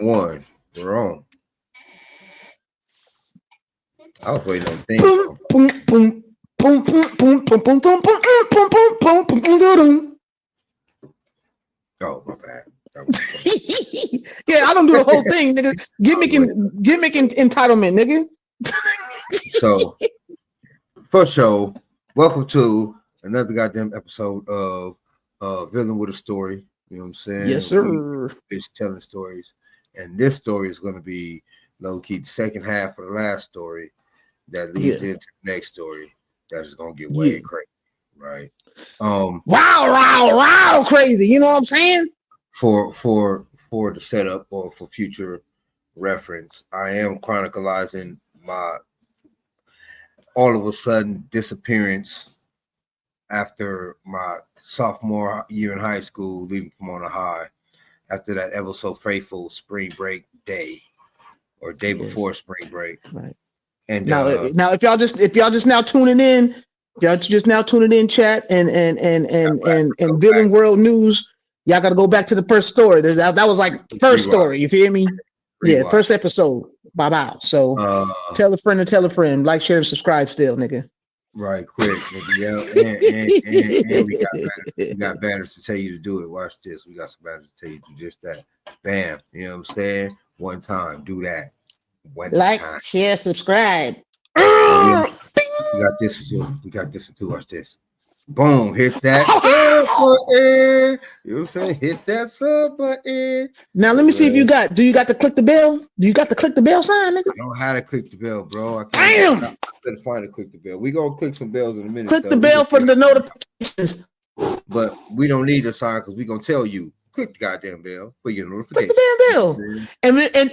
One. We're on. I was waiting on things. Boom, boom, boom, boom, boom, boom, boom, boom, boom, boom, boom, boom, boom, boom, boom. Oh, my bad. Yeah, I don't do the whole thing, nigga. Gimmick entitlement, nigga. So, first show, welcome to another goddamn episode of Villian with a Story. You know what I'm saying? Yes, sir. It's telling stories. And this story is going to be low-key the second half of the last story that leads into the next story that is going to get way crazy, right? Wow, crazy. You know what I'm saying? For the setup or for future reference, I am chronicalizing my all of a sudden disappearance after my sophomore year in high school, leaving Pomona High, after that ever so faithful spring break day or day before spring break. Right. And now if y'all just now tuning in, chat and Villian World News, y'all got to go back to the first story. That was like first story. You feel me? Yeah, first episode. Bye. So tell a friend, like, share, and subscribe still, nigga. Right, quick, nigga. And we got banners to tell you to do it. Watch this. We got some banners to tell you to do just that. Bam. You know what I'm saying? One time. Do that. Like, share, subscribe. We got this too. Watch this. Boom, hit that sub button. You know what I'm saying? Hit that sub button. Now let me see if you got to click the bell? Do you got to click the bell sign, nigga? I know how to click the bell, bro. Damn! I gotta find to click the bell. We gonna click some bells in a minute. Click the bell for the notifications. But we don't need a sign because we gonna tell you. Click the goddamn bell for your notification. Click the damn bell.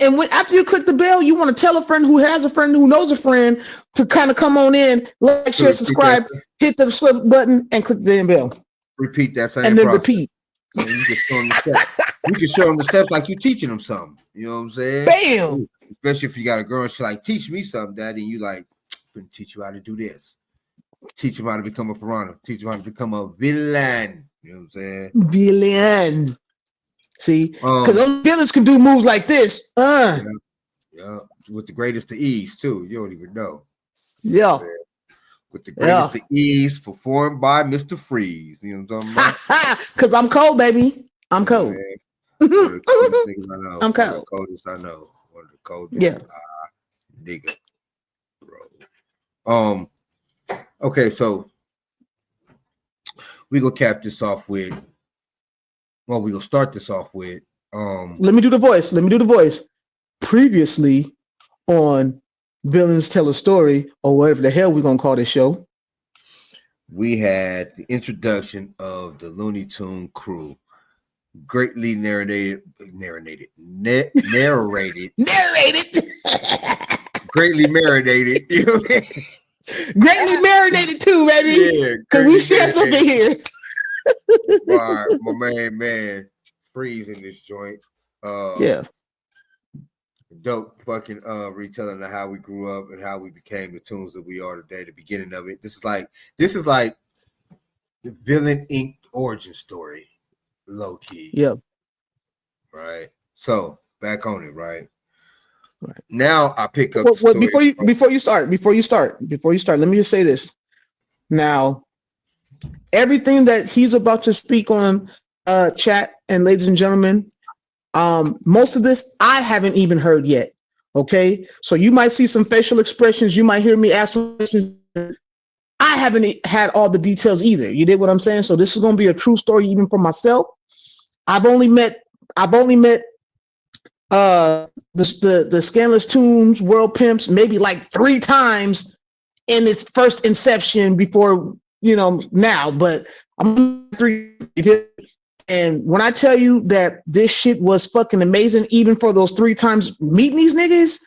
And when after you click the bell, you want to tell a friend who has a friend who knows a friend to kind of come on in, like, share, subscribe, hit the flip button, and click the damn bell. Repeat that same and then process. Repeat. And you can show them the steps. You can show them the steps like you teaching them something. You know what I'm saying? Bam. Especially if you got a girl and she like, teach me something, daddy. And you like, I'm gonna teach you how to do this. Teach them how to become a piranha. Teach them how to become a villain. You know what I'm saying? Villain. See, because those villains can do moves like this. Yeah, with the greatest of ease too. You don't even know. Yeah. With the greatest of ease, performed by Mr. Freeze. You know what I'm talking about? Because I'm cold, baby. I'm cold. One of the coldest niggas I know. I'm cold. One of the coldest I know. One of the coldest nigga. Bro. Okay, so we gonna cap this off with. Well, we gonna start this off with. Let me do the voice. Previously on Villains Tell a Story, or whatever the hell we're gonna call this show, we had the introduction of the Looney Tune crew, greatly narrated, greatly marinated. You know what I mean? Greatly marinated too, baby. Yeah, because we share something here. Right, my man, Freeze in this joint. Dope fucking retelling of how we grew up and how we became the tunes that we are today. The beginning of it. This is like the Villain Inc. origin story, low key. Yep. Right. So back on it. Right. Now I pick up. Before you start, let me just say this. Now, everything that he's about to speak on, chat and ladies and gentlemen, most of this I haven't even heard yet. Okay, so you might see some facial expressions. You might hear me ask some questions. I haven't had all the details either. You did what I'm saying? So this is going to be a true story even for myself. I've only met the Scandalous Tunes World Pimps maybe like 3 times in its first inception before, now, but I'm 3. And when I tell you that this shit was fucking amazing, even for those 3 times meeting these niggas,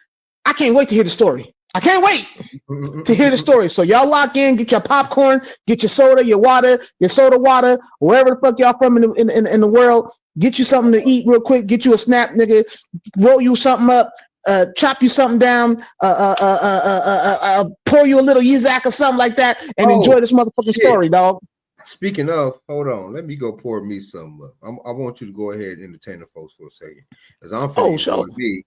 I can't wait to hear the story. I can't wait to hear the story. So y'all lock in, get your popcorn, get your soda, your soda water, wherever the fuck y'all from in the world. Get you something to eat real quick. Get you a snap, nigga. Roll you something up. Chop you something down. Pour you a little Yizak or something like that, and enjoy this motherfucking story, dog. Speaking of, hold on, let me go pour me some up. I want you to go ahead and entertain the folks for a second, because I'm finna Oh, sure. enjoy me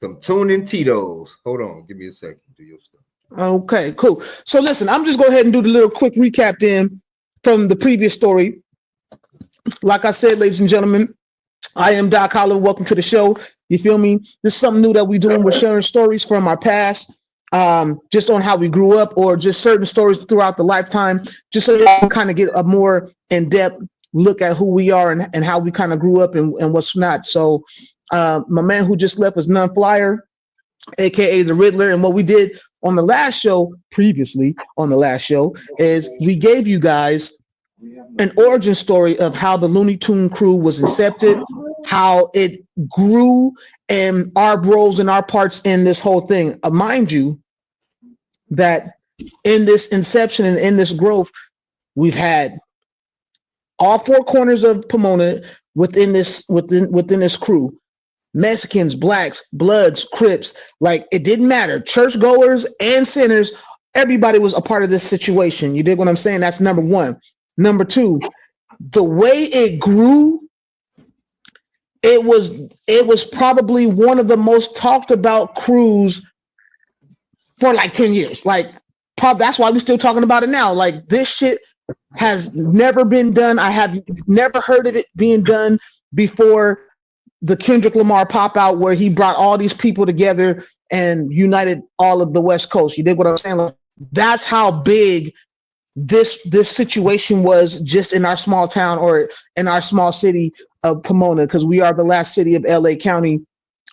some tuning Tito's. Hold on, give me a second. Do your stuff. Okay, cool. So listen, I'm just go ahead and do the little quick recap then from the previous story. Like I said, ladies and gentlemen, I am Doc Hollow. Welcome to the show. You feel me? This is something new that we're doing. We're sharing stories from our past, just on how we grew up, or just certain stories throughout the lifetime, just so you can kind of get a more in-depth look at who we are and how we kind of grew up and what's not. So my man who just left was None Flyer, aka the Riddler. And what we did on the last show, previously on the last show, is we gave you guys an origin story of how the Looney Tune crew was incepted, how it grew, and our roles and our parts in this whole thing. Mind you, that in this inception and in this growth, we've had all four corners of Pomona within this crew. Mexicans, blacks, bloods, Crips, like it didn't matter. Churchgoers and sinners, everybody was a part of this situation. You dig what I'm saying? That's number one. Number two, the way it grew, it was probably one of the most talked about crews for like 10 years. Like, that's why we're still talking about it now. Like, this shit has never been done. I have never heard of it being done before the Kendrick Lamar pop out, where he brought all these people together and united all of the West Coast. You dig what I'm saying? Like, that's how big this situation was just in our small town, or in our small city of Pomona, because we are the last city of LA County.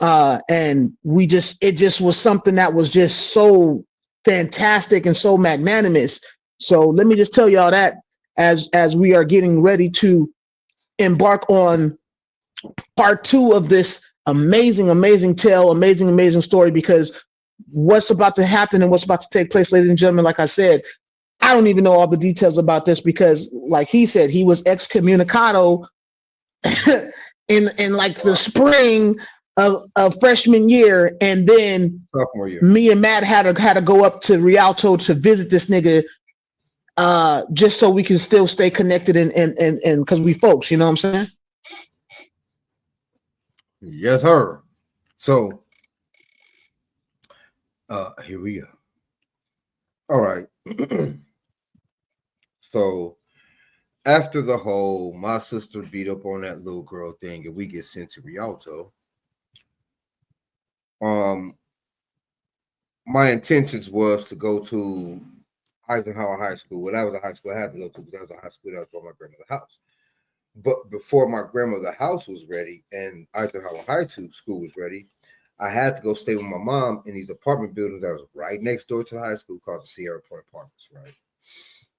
And it just was something that was just so fantastic and so magnanimous. So let me just tell y'all that as we are getting ready to embark on part two of this amazing tale, amazing story, because what's about to happen and what's about to take place, ladies and gentlemen, like I said, I don't even know all the details about this, because like he said, he was excommunicado in like the spring of freshman year, and then Sophomore year. me and Matt had to go up to Rialto to visit this nigga, just so we can still stay connected and because we folks, you know what I'm saying? Yes, sir. So, here we go. All right. So, after the whole my sister beat up on that little girl thing and we get sent to Rialto, my intentions was to go to Eisenhower High School. Well, that was a high school I had to go to, because that was a high school that was by my grandmother's house. But before my grandmother's house was ready and Eisenhower High School was ready, I had to go stay with my mom in these apartment buildings that was right next door to the high school, called the Sierra Point Apartments, right?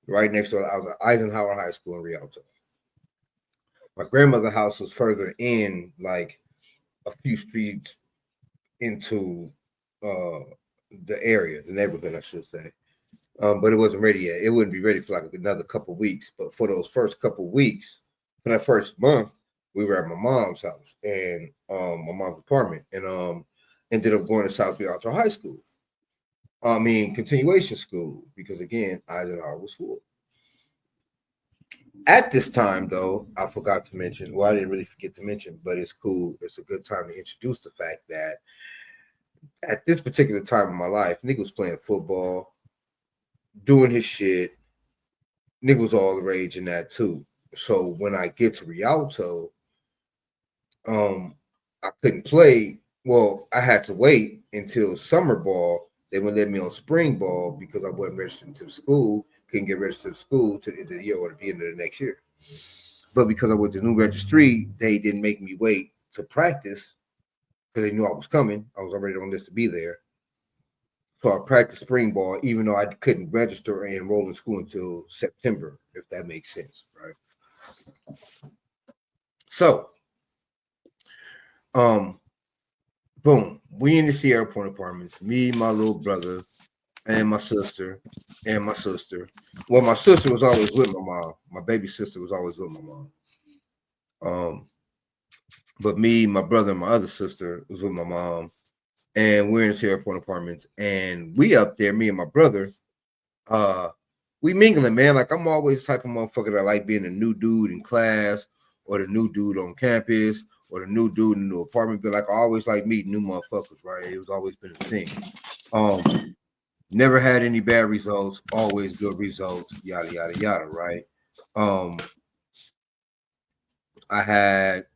Right next door. I was at Eisenhower High School in Rialto. My grandmother's house was further in, like a few streets into the area, the neighborhood, I should say. But it wasn't ready yet. It wouldn't be ready for like another couple of weeks. But for those first couple of weeks, for that first month, we were at my mom's house and my mom's apartment, and ended up going to South Rialto High School. I mean, continuation school, because again, Eisenhower was full. At this time, though, I forgot to mention, well, I didn't really forget to mention, but it's cool. It's a good time to introduce the fact that at this particular time in my life, Nick was playing football, doing his shit. Nick was all the rage in that too. So when I get to Rialto, I couldn't play. Well, I had to wait until summer ball. They wouldn't let me on spring ball because I wasn't registered to the school. Couldn't get registered to school to the end of the year or to the end of the next year. But because I was the new registry, they didn't make me wait to practice because they knew I was coming. I was already on this to be there. So I practiced spring ball, even though I couldn't register and enroll in school until September, if that makes sense, right? So, boom, we in the Sierra Point Apartments, me, my little brother, and my sister, and my sister. Well, my sister was always with my mom. My baby sister was always with my mom. But me, my brother, and my other sister was with my mom, and we're in the Sierra Point Apartments, and we up there, me and my brother, we mingling, man. Like I'm always the type of motherfucker that like being a new dude in class, or the new dude on campus, or the new dude in the apartment. But like I always like meeting new motherfuckers, right? It was always been a thing. Never had any bad results, always good results, yada yada yada, right? Um, I had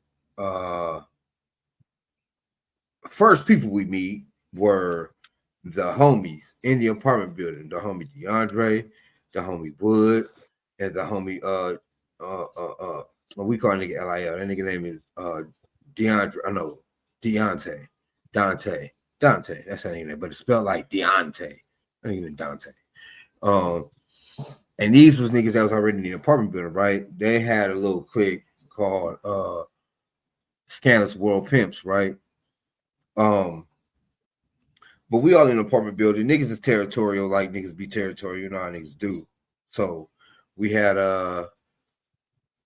first people we meet were the homies in the apartment building, the homie DeAndre, the homie Wood, and the homie we call nigga LIL. That nigga name is DeAndre. I know Deontay. Dante. That's that name, but it's spelled like Deontay. I think even Dante. And these was niggas that was already in the apartment building, right? They had a little clique called Scandalous World Pimps, right? But we all in an apartment building. Niggas is territorial, like niggas be territorial, you know how niggas do. So we had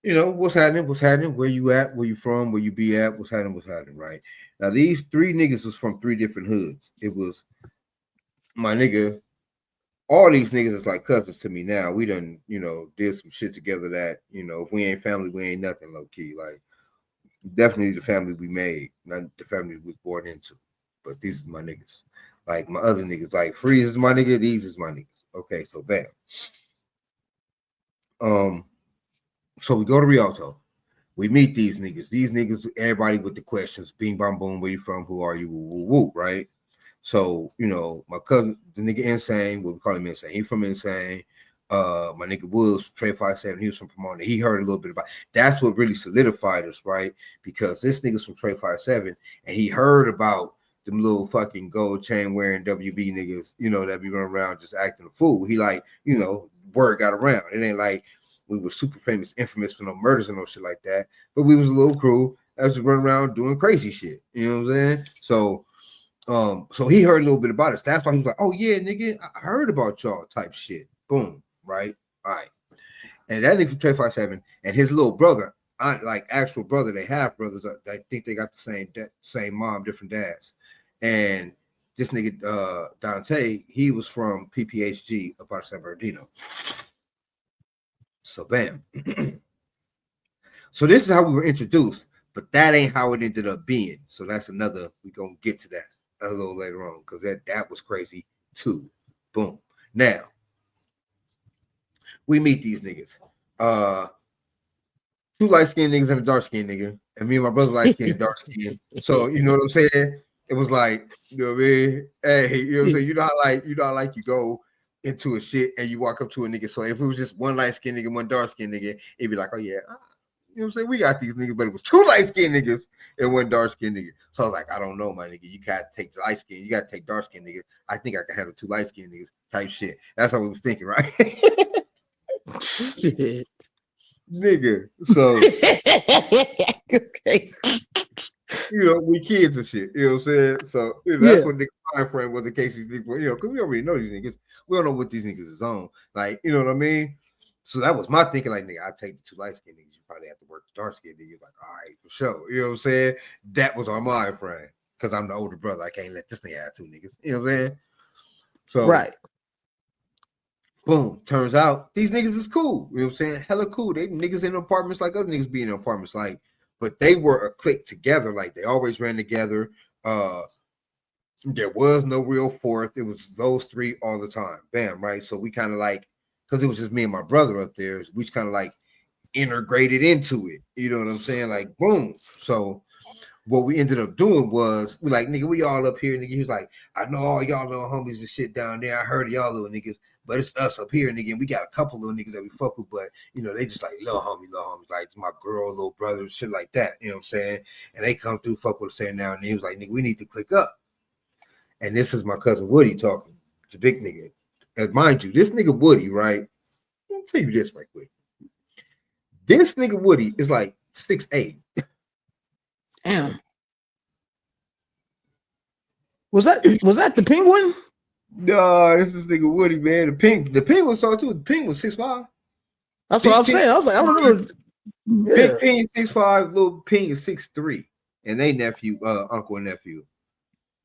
what's happening, where you at, where you from, where you be at, what's happening, right? Now these three niggas was from three different hoods. It was my nigga, all these niggas is like cousins to me now. We done, did some shit together that, if we ain't family, we ain't nothing, low key. Like definitely the family we made, not the family we was born into. But these is my niggas. Like my other niggas, like Freeze is my nigga, these is my niggas. Okay, so bam. So we go to Rialto. We meet these niggas. These niggas, everybody with the questions, bing bong boom, where you from? Who are you? Woo, woo, woo, right? So, my cousin, the nigga Insane, what we call him Insane. He from Insane. My nigga Woods, Trey 57, he was from Pomona. He heard a little bit about it. That's what really solidified us, right? Because this nigga's from Trey 57, and he heard about them little fucking gold chain wearing WB niggas, that be running around just acting a fool. He like, word got around. It ain't like we were super famous, infamous for no murders and no shit like that. But we was a little crew that was just running around doing crazy shit. You know what I'm saying? So he heard a little bit about us. That's why he was like, "Oh yeah, nigga, I heard about y'all," type shit. Boom, right? All right. And that nigga from Trey 57 and his little brother, like actual brother, they have brothers. I think they got the same mom, different dads. And this nigga Dante, he was from PPHG up out of San Bernardino. So bam. So this is how we were introduced, but that ain't how it ended up being. So that's another. We're gonna get to that a little later on because that was crazy too. Boom. Now we meet these niggas. Two light-skinned niggas and a dark-skinned nigga. And me and my brother light-skinned and dark-skinned. So you know what I'm saying? It was like, you know what I mean? Hey, you know what I'm saying? You know how you go into a shit and you walk up to a nigga. So if it was just one light-skinned nigga, one dark-skinned nigga, it'd be like, oh yeah, you know what I'm saying? We got these niggas, but it was two light-skinned niggas and one dark-skinned nigga. So I was like, I don't know, my nigga. You gotta take the light-skinned, you gotta take dark-skinned niggas. I think I can handle two light-skinned niggas type shit. That's what we was thinking, right? Shit. Nigga. So okay. we kids and shit. You know what I'm saying? So that's what the time frame was in case these niggas, because we already know these niggas. We don't know what these niggas is on. Like, you know what I mean? So that was my thinking, like, nigga, I take the two light skinned niggas. You probably have to work the dark skinned niggas. You're like, all right, for sure. You know what I'm saying? That was our mind frame. Because I'm the older brother. I can't let this nigga have two niggas. You know what I'm saying? So right. Boom. Turns out these niggas is cool. You know what I'm saying? Hella cool. They niggas in apartments like other niggas be in apartments like, but they were a clique together. Like they always ran together. There was no real fourth. It was those three all the time. Bam, right? So we kind of like, because it was just me and my brother up there, we just kind of like integrated into it. You know what I'm saying? Like, boom. So what we ended up doing was we like, nigga, we all up here, nigga. He was like, I know all y'all little homies and shit down there. I heard of y'all little niggas, but it's us up here, nigga. And we got a couple little niggas that we fuck with, but they just like little homies, like it's my girl, little brother, shit like that. You know what I'm saying? And they come through, fuck with us saying now, and he was like, nigga, we need to click up. And this is my cousin Woody talking, the big nigga. And mind you, this nigga Woody, right? Let me tell you this right quick. This nigga Woody is like 6'8". Damn. Was that the penguin? No, this is nigga Woody, man. The penguin saw too. The penguin was 6'5". That's what I'm saying. I was like, I remember. Big Ping 6'5", little Ping is 6'3", and they nephew, uncle and nephew.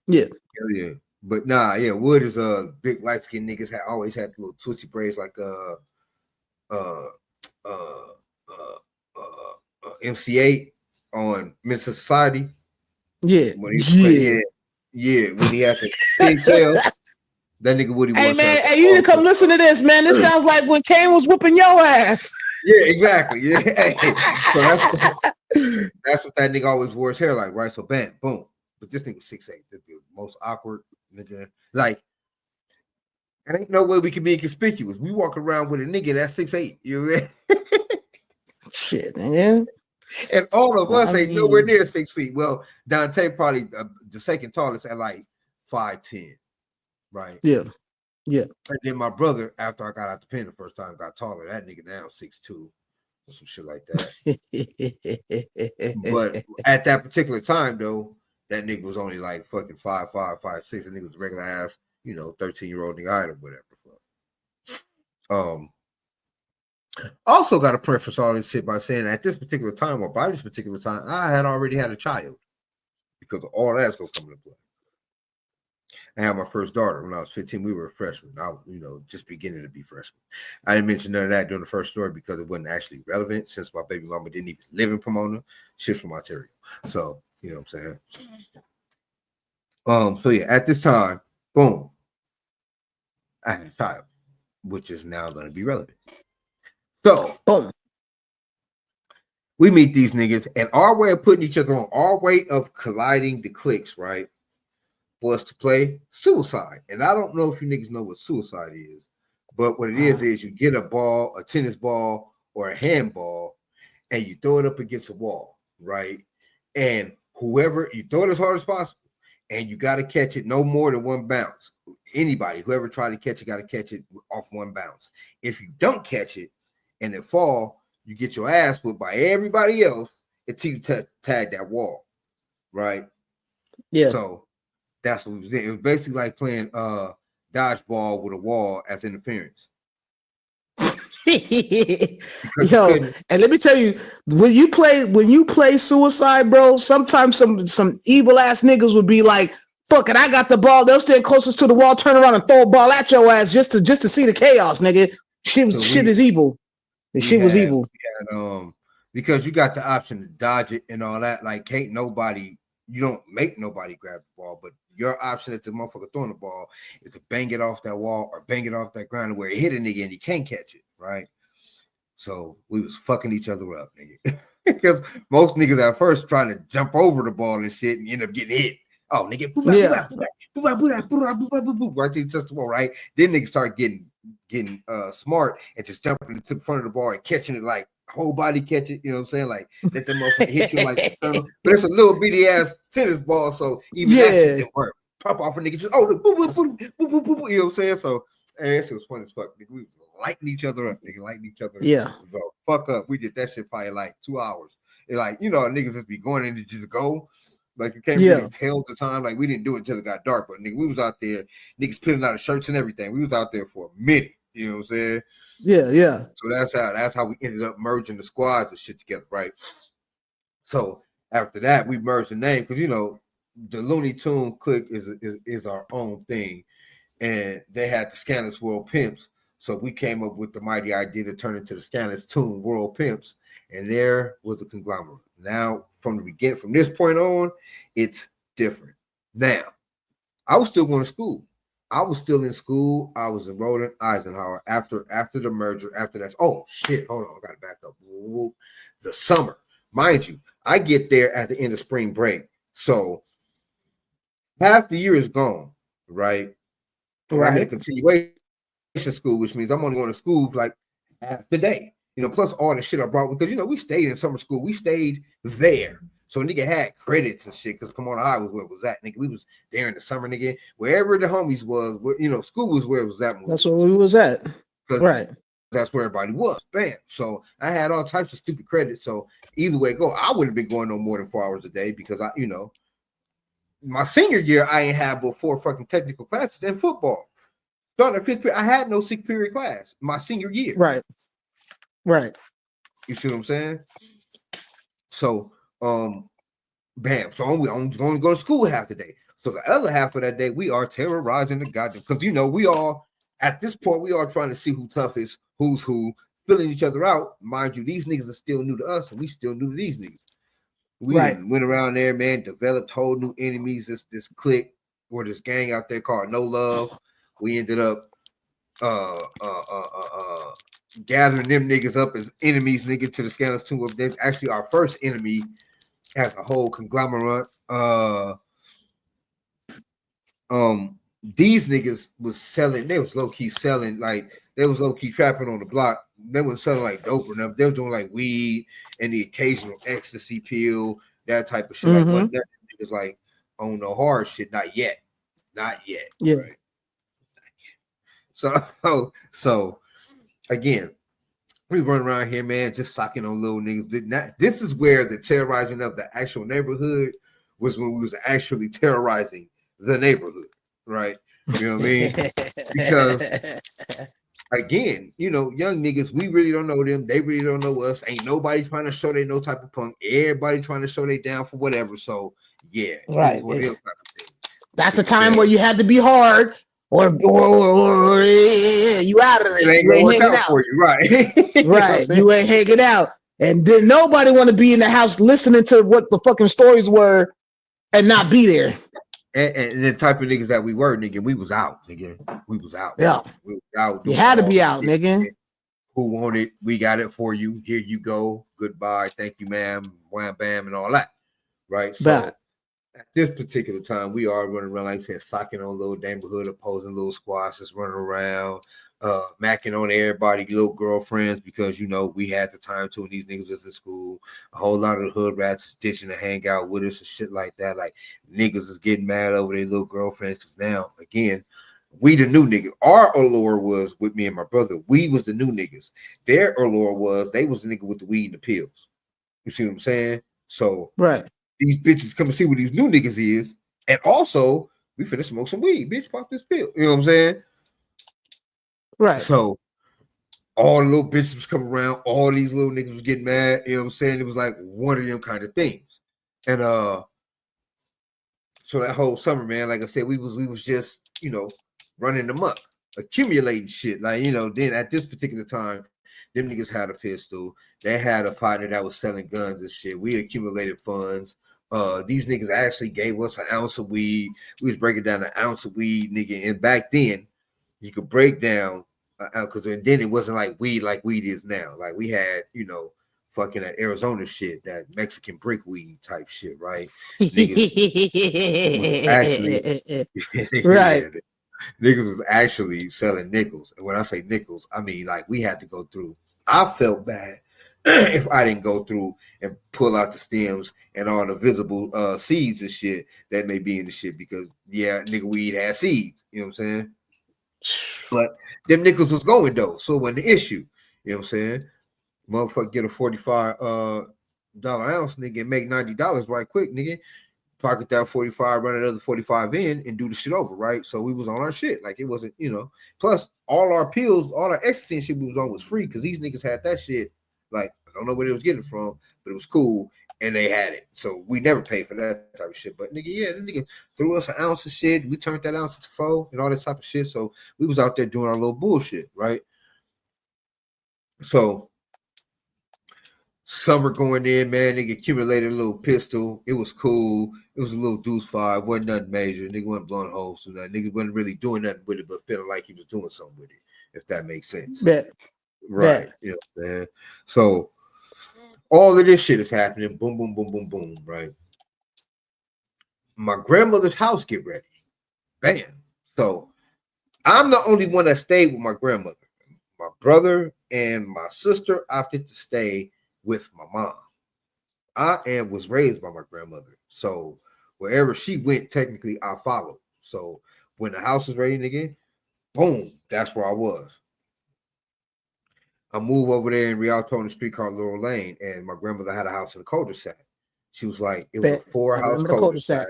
Yeah. Hell yeah. But nah, yeah, Wood is big light skinned niggas always had little twitchy braids like uh, uh, MC8 on Men's Society Yeah, when he yeah. played, when he had the pigtail. That nigga Woody Hey Woodson. man, hey, you need to come listen to this, man. This sounds like when Kane was whooping your ass. Yeah, exactly. Yeah. So that's what that nigga always wore his hair like, right? So bam, boom. But this nigga was 6'8", the most awkward nigga. Like, there ain't no way we can be inconspicuous. We walk around with a nigga that's 6'8". You know what I mean? Shit, man. And all of us I ain't nowhere mean, near 6 feet. Well, Dante probably the second tallest at like 5'10", right? yeah, yeah. And then my brother, after I got out the pen the first time, got taller. That nigga now 6'2", or some shit like that. But at that particular time, though, that nigga was only like fucking 5'5", 5'6". The nigga was regular ass, 13-year-old nigga height or whatever. Also got to preface all this shit by saying at this particular time, or by this particular time, I had already had a child because all that's gonna come into play. I had my first daughter when I was 15. We were freshmen. I, just beginning to be freshmen. I didn't mention none of that during the first story because it wasn't actually relevant since my baby mama didn't even live in Pomona. She's from Ontario. So, you know what I'm saying? So yeah, at this time, boom, I had a child, which is now going to be relevant. So, boom. We meet these niggas, and our way of putting each other on, our way of colliding the cliques, right, was to play suicide. And I don't know if you niggas know what suicide is, but what it is you get a ball, a tennis ball, or a handball, and you throw it up against a wall, right? And whoever, you throw it as hard as possible, and you got to catch it no more than one bounce. Anybody, whoever tried to catch it, got to catch it off one bounce. If you don't catch it and it fall, you get your ass whipped by everybody else until you tag that wall, right? Yeah. So that's what it was. It was basically like playing dodgeball with a wall as interference. Yo, and let me tell you, when you play suicide, bro, sometimes some evil ass niggas would be like, fuck it, I got the ball. They'll stand closest to the wall, turn around and throw a ball at your ass just to see the chaos, nigga. Shit is evil. The shit was evil. Because you got the option to dodge it and all that. Like, you don't make nobody grab the ball, but your option at the motherfucker throwing the ball is to bang it off that wall or bang it off that ground where it hit a nigga and he can't catch it, right? So we was fucking each other up, nigga. Because most niggas at first trying to jump over the ball and shit and end up getting hit. Oh, nigga, right to the wall, right? Then niggas start getting smart and just jumping into the front of the ball and catching it like whole body catch it, you know what I'm saying? Like let them motherfucker hit you like but it's a little bitty ass tennis ball, so even that shit didn't work. Pop off a nigga just you know what I'm saying? So that shit was funny as fuck. Nigga, we lighting each other up, nigga, lighting each other up. Yeah. So fuck up. We did that shit probably like 2 hours. It's like, niggas just be going in to go. Like you can't really tell the time. Like we didn't do it until it got dark, but nigga, we was out there, niggas putting out of shirts and everything. We was out there for a minute. You know what I'm saying? Yeah. So that's how we ended up merging the squads and shit together, right? So after that, we merged the name because the Looney Tune clique is our own thing, and they had the Scandalous World Pimps. So we came up with the mighty idea to turn into the Scandalous Tune World Pimps, and there was the conglomerate. Now, from the beginning, from this point on, it's different. Now, I was still going to school. I was still in school. I was enrolled in Eisenhower after the merger. After that, oh shit, hold on, I got to back up. The summer, mind you, I get there at the end of spring break, so half the year is gone, right? And I'm in a continuation school, which means I'm only going to school like half the day. Plus all the shit I brought because we stayed in summer school. We stayed there. So nigga had credits and shit because Pomona High was where it was at, nigga. We was there in the summer, nigga. Wherever the homies was, school was where it was at. That's where we was at. Right. That's where everybody was. Bam. So I had all types of stupid credits. So either way it go, I wouldn't have been going no more than 4 hours a day because my senior year, I ain't had but 4 fucking technical classes in football. Starting at 5th period, I had no 6th period class my senior year. Right. You see what I'm saying? So, bam. So I'm going to go to school half the day. So the other half of that day, we are terrorizing the goddamn because we all at this point we are trying to see who tough is, who's who, filling each other out. Mind you, these niggas are still new to us, and we still new to these niggas. We went around there, man, developed whole new enemies. This clique or this gang out there called No Love. We ended up gathering them niggas up as enemies, nigga, to the Scandalous Tomb of Death. Actually, our first enemy as a whole conglomerate. These niggas was selling, they was low-key selling, like they was low-key trapping on the block. They was selling like dope or enough. They were doing like weed and the occasional ecstasy pill, that type of shit. Like what that niggas like on the hard shit, not yet. Yeah. Right. So again, we run around here, man, just socking on little niggas. This is where the terrorizing of the actual neighborhood was, when we was actually terrorizing the neighborhood, right? You know what I mean? Because again, you know, young niggas, we really don't know them. They really don't know us. Ain't nobody trying to show they no type of punk. Everybody trying to show they down for whatever. So yeah, right. It was one of those type of things. That's the time where you had to be hard, or you out of there. It ain't gonna work out for you, right? Right. You ain't hanging out. And then nobody want to be in the house listening to what the fucking stories were and not be there. And the type of niggas that we were, nigga, we was out, nigga. We was out. Yeah. We was out. You had to be out, nigga. Who want it? We got it for you. Here you go. Goodbye. Thank you, ma'am. Wham, bam, and all that. Right? So at this particular time, we are running around, like I said, socking on little neighborhood, opposing little squads, just running around, macking on everybody, little girlfriends, because, you know, we had the time to, and these niggas was in school. A whole lot of the hood rats is ditching to hang out with us and shit like that. Like, niggas is getting mad over their little girlfriends, because now, again, we the new niggas. Our allure was with me and my brother. We was the new niggas. Their allure was they was the nigga with the weed and the pills. You see what I'm saying? So these bitches come and see what these new niggas is, and also we finna smoke some weed, bitch. Pop this pill. You know what I'm saying? Right. So all the little bitches was coming around. All these little niggas was getting mad. You know what I'm saying? It was like one of them kind of things. And so that whole summer, man, like I said, we was just, you know, running amok, accumulating shit. Like, you know, then at this particular time, them niggas had a pistol. They had a partner that was selling guns and shit. We accumulated funds. These niggas actually gave us an ounce of weed. We was breaking down an ounce of weed, nigga. And back then, you could break down because then it wasn't like weed is now. Like we had, you know, fucking that Arizona shit, that Mexican brick weed type shit, right? Niggas was actually right. Niggas was actually selling nickels. And when I say nickels, I mean like we had to go through. I felt bad if I didn't go through and pull out the stems and all the visible seeds and shit that may be in the shit, because yeah, nigga weed has seeds. You know what I'm saying? But them nickels was going though, so it wasn't the issue. You know what I'm saying? Motherfucker get a $45 ounce, nigga, and make $90 right quick, nigga. Pocket that 45, run another 45 in, and do the shit over, right? So we was on our shit. Like it wasn't, you know. Plus, all our pills, all our ecstasy and shit we was on was free, because these niggas had that shit. Like, I don't know where they was getting it from, but it was cool, and they had it. So we never paid for that type of shit. But nigga, yeah, the nigga threw us an ounce of shit. We turned that ounce into 4 and all this type of shit. So we was out there doing our little bullshit, right? So summer going in, man, nigga accumulated a little pistol. It was cool. It was a little deuce 5. Wasn't nothing major. Nigga wasn't blowing holes to nothing. Nigga wasn't really doing nothing with it, but feeling like he was doing something with it, if that makes sense. Right. You know what I'm saying? So all of this shit is happening. Boom, boom, boom, boom, boom, right? My grandmother's house get ready. Bam. So I'm the only one that stayed with my grandmother. My brother and my sister opted to stay with my mom. I was raised by my grandmother. So wherever she went, technically I followed. So when the house was ready, nigga, boom, that's where I was. I moved over there in Rialto on the street called Laurel Lane, and my grandmother had a house in the cul-de-sac. She was like, it was a 4-house cul-de-sac.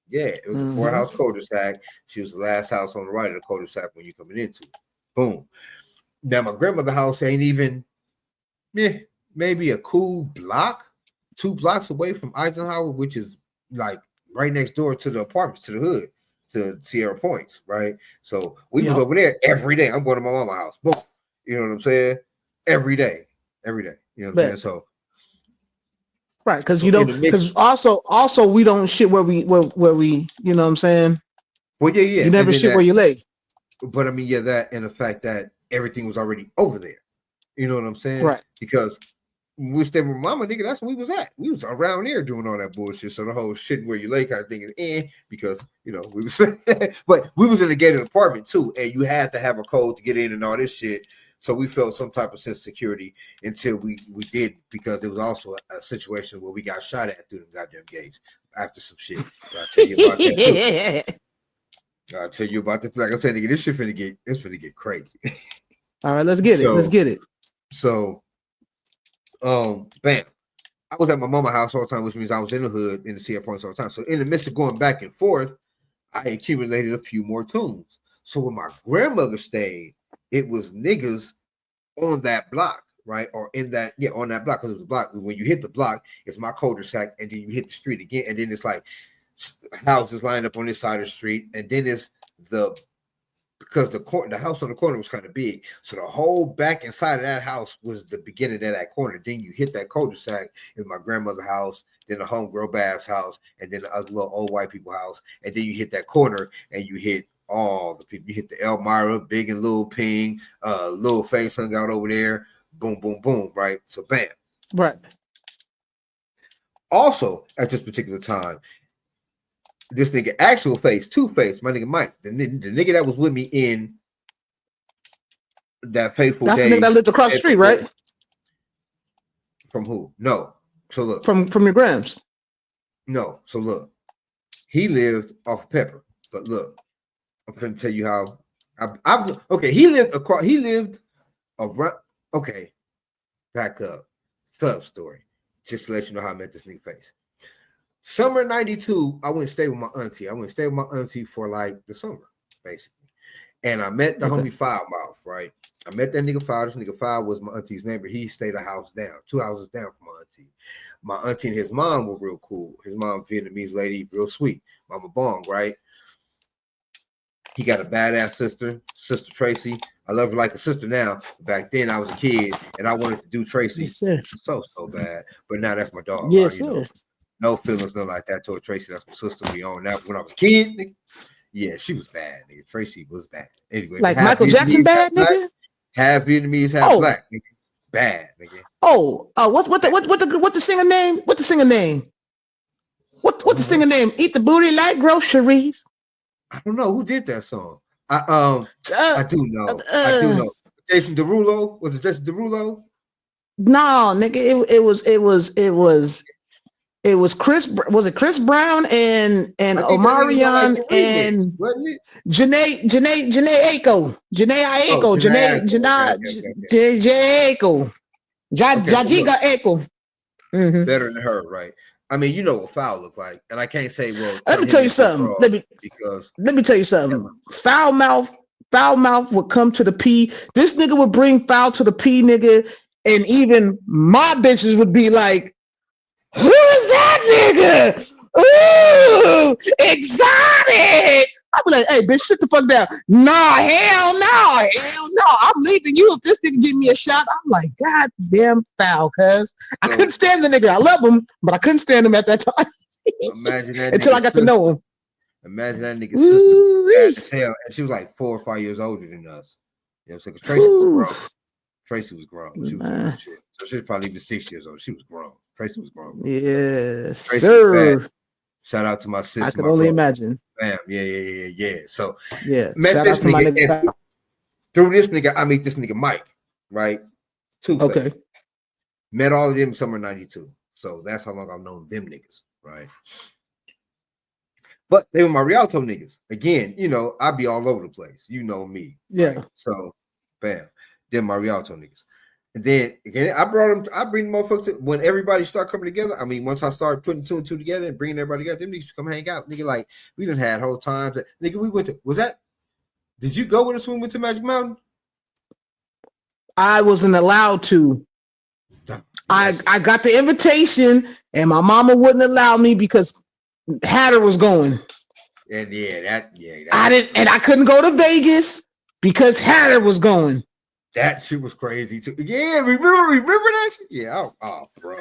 Yeah, it was a 4-house cul-de-sac. She was the last house on the right of the cul-de-sac when you're coming into it. Boom. Now my grandmother's house ain't even, maybe a cool block, 2 blocks away from Eisenhower, which is like right next door to the apartments, to the hood, to Sierra Points, right? So we was over there every day. I'm going to my mama's house. Boom. You know what I'm saying? every day. You know what I'm saying? So right, because in the mix, because also we don't shit where we you know what I'm saying. well, yeah, You and never then shit where you lay. but I mean, yeah, that and the fact that everything was already over there. You know what I'm saying? Right. Because when we stayed with mama, nigga, that's where we was at. We was around there doing all that bullshit. So the whole shit where you lay kind of thing is because we was but we was in a gated apartment too, and you had to have a code to get in and all this shit. So we felt some type of sense of security until we did, because there was also a situation where we got shot at through the goddamn gates after some shit. I'll tell you about that too. I'll tell you about that. Like I'm saying, nigga, this shit finna get crazy. All right, let's get it. Let's get it. So bam. I was at my mama's house all the time, which means I was in the hood in the CR points all the time. So in the midst of going back and forth, I accumulated a few more tunes. So when my grandmother stayed, it was niggas on that block, right? Or in that, on that block, because it was a block. When you hit the block, it's my cul-de-sac, and then you hit the street again, and then it's like houses lined up on this side of the street, and then it's because the house on the corner was kind of big, so the whole back and side of that house was the beginning of that corner. Then you hit that cul-de-sac in my grandmother's house, then the homegirl Bab's house, and then the other little old white people house, and then you hit that corner and you hit all the people. You hit the Elmira, Big and Little Ping, Little Face hung out over there. Boom, boom, boom. Right. So bam. Right. Also, at this particular time, this nigga actual face, Two-Face, my nigga Mike, the nigga that was with me in that fateful That's day. the nigga that lived across the street, right? From who? No. So look. From your grams. No. So look. He lived off of Pepper. But look, I'm gonna tell you how okay, he lived around, okay. Back up. Sub story. Just to let you know how I met this nigga Face. Summer 92, I went and stayed with my auntie. I went and stayed with my auntie for like the summer, basically. And I met the homie Foul Mouth, right? I met that nigga Foul. This nigga Foul was my auntie's neighbor. He stayed a house down, 2 houses down from my auntie. My auntie and his mom were real cool. His mom, Vietnamese lady, real sweet. Mama Bong, right? He got a badass Sister Tracy. I love her like a sister now. Back then, I was a kid, and I wanted to do Tracy so bad. But now that's my dog. Yes, right? No feelings, nothing like that toward Tracy. That's my sister. We own that. When I was a kid, nigga, yeah, she was bad, nigga. Tracy was bad. Anyway, like Michael Jackson bad, nigga. Half Vietnamese, half black, nigga. Bad, nigga. What the singer name? What the singer name? What the singer name? Eat the booty like groceries. I don't know who did that song. I do know. I do know. Jason Derulo. Was it Jason Derulo? No, nigga. It was Chris. Was it Chris Brown and Omarion and Janae Aiko. Janae Aiko. Jajiga Aiko. Better than her, right? I mean, you know what Foul look like, and I can't say, well. Let me tell you something. Let me tell you something. Foul mouth would come to the P. This nigga would bring Foul to the P, nigga, and even my bitches would be like, "Who is that nigga? Ooh, exotic!" I'd be like, "Hey, bitch, sit the fuck down." Nah, hell no. I'm leaving you if this nigga give me a shot. I'm like, God damn Foul, cuz I couldn't stand the nigga. I love him, but I couldn't stand him at that time. Imagine that until I got to know him. Imagine that nigga's sister bad as hell, and she was like 4 or 5 years older than us. You know what I'm saying? Because Tracy was grown. She was grown. Shit. So she was probably even 6 years old. She was grown. Tracy was grown. Yes, sir. Shout out to my sister. I could only imagine. Bam. Yeah. So met shout this nigga. Through this nigga, I meet this nigga Mike, right? Two-Face. Okay. Met all of them in summer 92. So that's how long I've known them niggas, right? But they were my Rialto niggas. Again, I'd be all over the place. You know me. Yeah. Right? So, bam. They're my Rialto niggas. And then, again, I bring the motherfuckers when everybody start coming together. I mean, once I started putting 2 and 2 together and bringing everybody together, them niggas come hang out. Nigga, like, we done had whole times. Nigga, we went to, did you go with us when we went to Magic Mountain? I wasn't allowed to. I got the invitation and my mama wouldn't allow me because Hatter was going. And I couldn't go to Vegas because Hatter was going. That shit was crazy too. Yeah, remember that shit? Yeah, bro.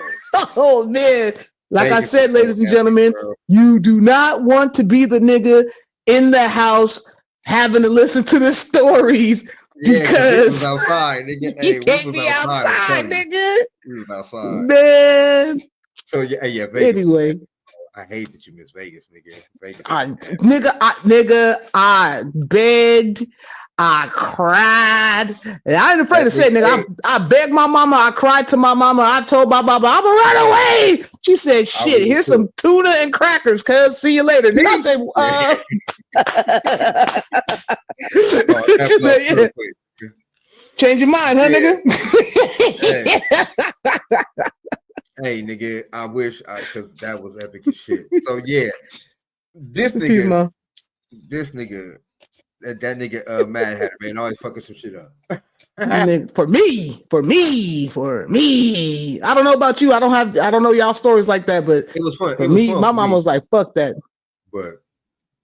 Oh man. Like I Vegas is said, so ladies and epic, gentlemen, bro. you do not want to be the nigga in the house having to listen to the stories Yeah, because nigga was because outside. Nigga, you hey, we can't was be outside. I'm outside, telling you, nigga. we was outside. Man. So yeah, Vegas was Anyway, epic. I hate that you miss Vegas, nigga. Vegas was epic. I begged, I cried. And I ain't afraid That to say, nigga, nigga, hey, I begged my mama, I cried to my mama, I told my mama, I'm gonna run away. She said, I shit, would here's too. some tuna and crackers, cuz see you later. Nigga, I said, Yeah. Oh, that she blow said, real yeah, quick. change your mind, huh, Yeah. nigga? Hey, hey, nigga. I wish because that was epic as shit. So yeah, this Peace, nigga, man. this nigga, that nigga, Mad Hatter, man, always fucking some shit up. Nigga, for me. I don't know about you. I don't know y'all stories like that, but It was fun. It for was me, fun my for mom me, was like, fuck that. but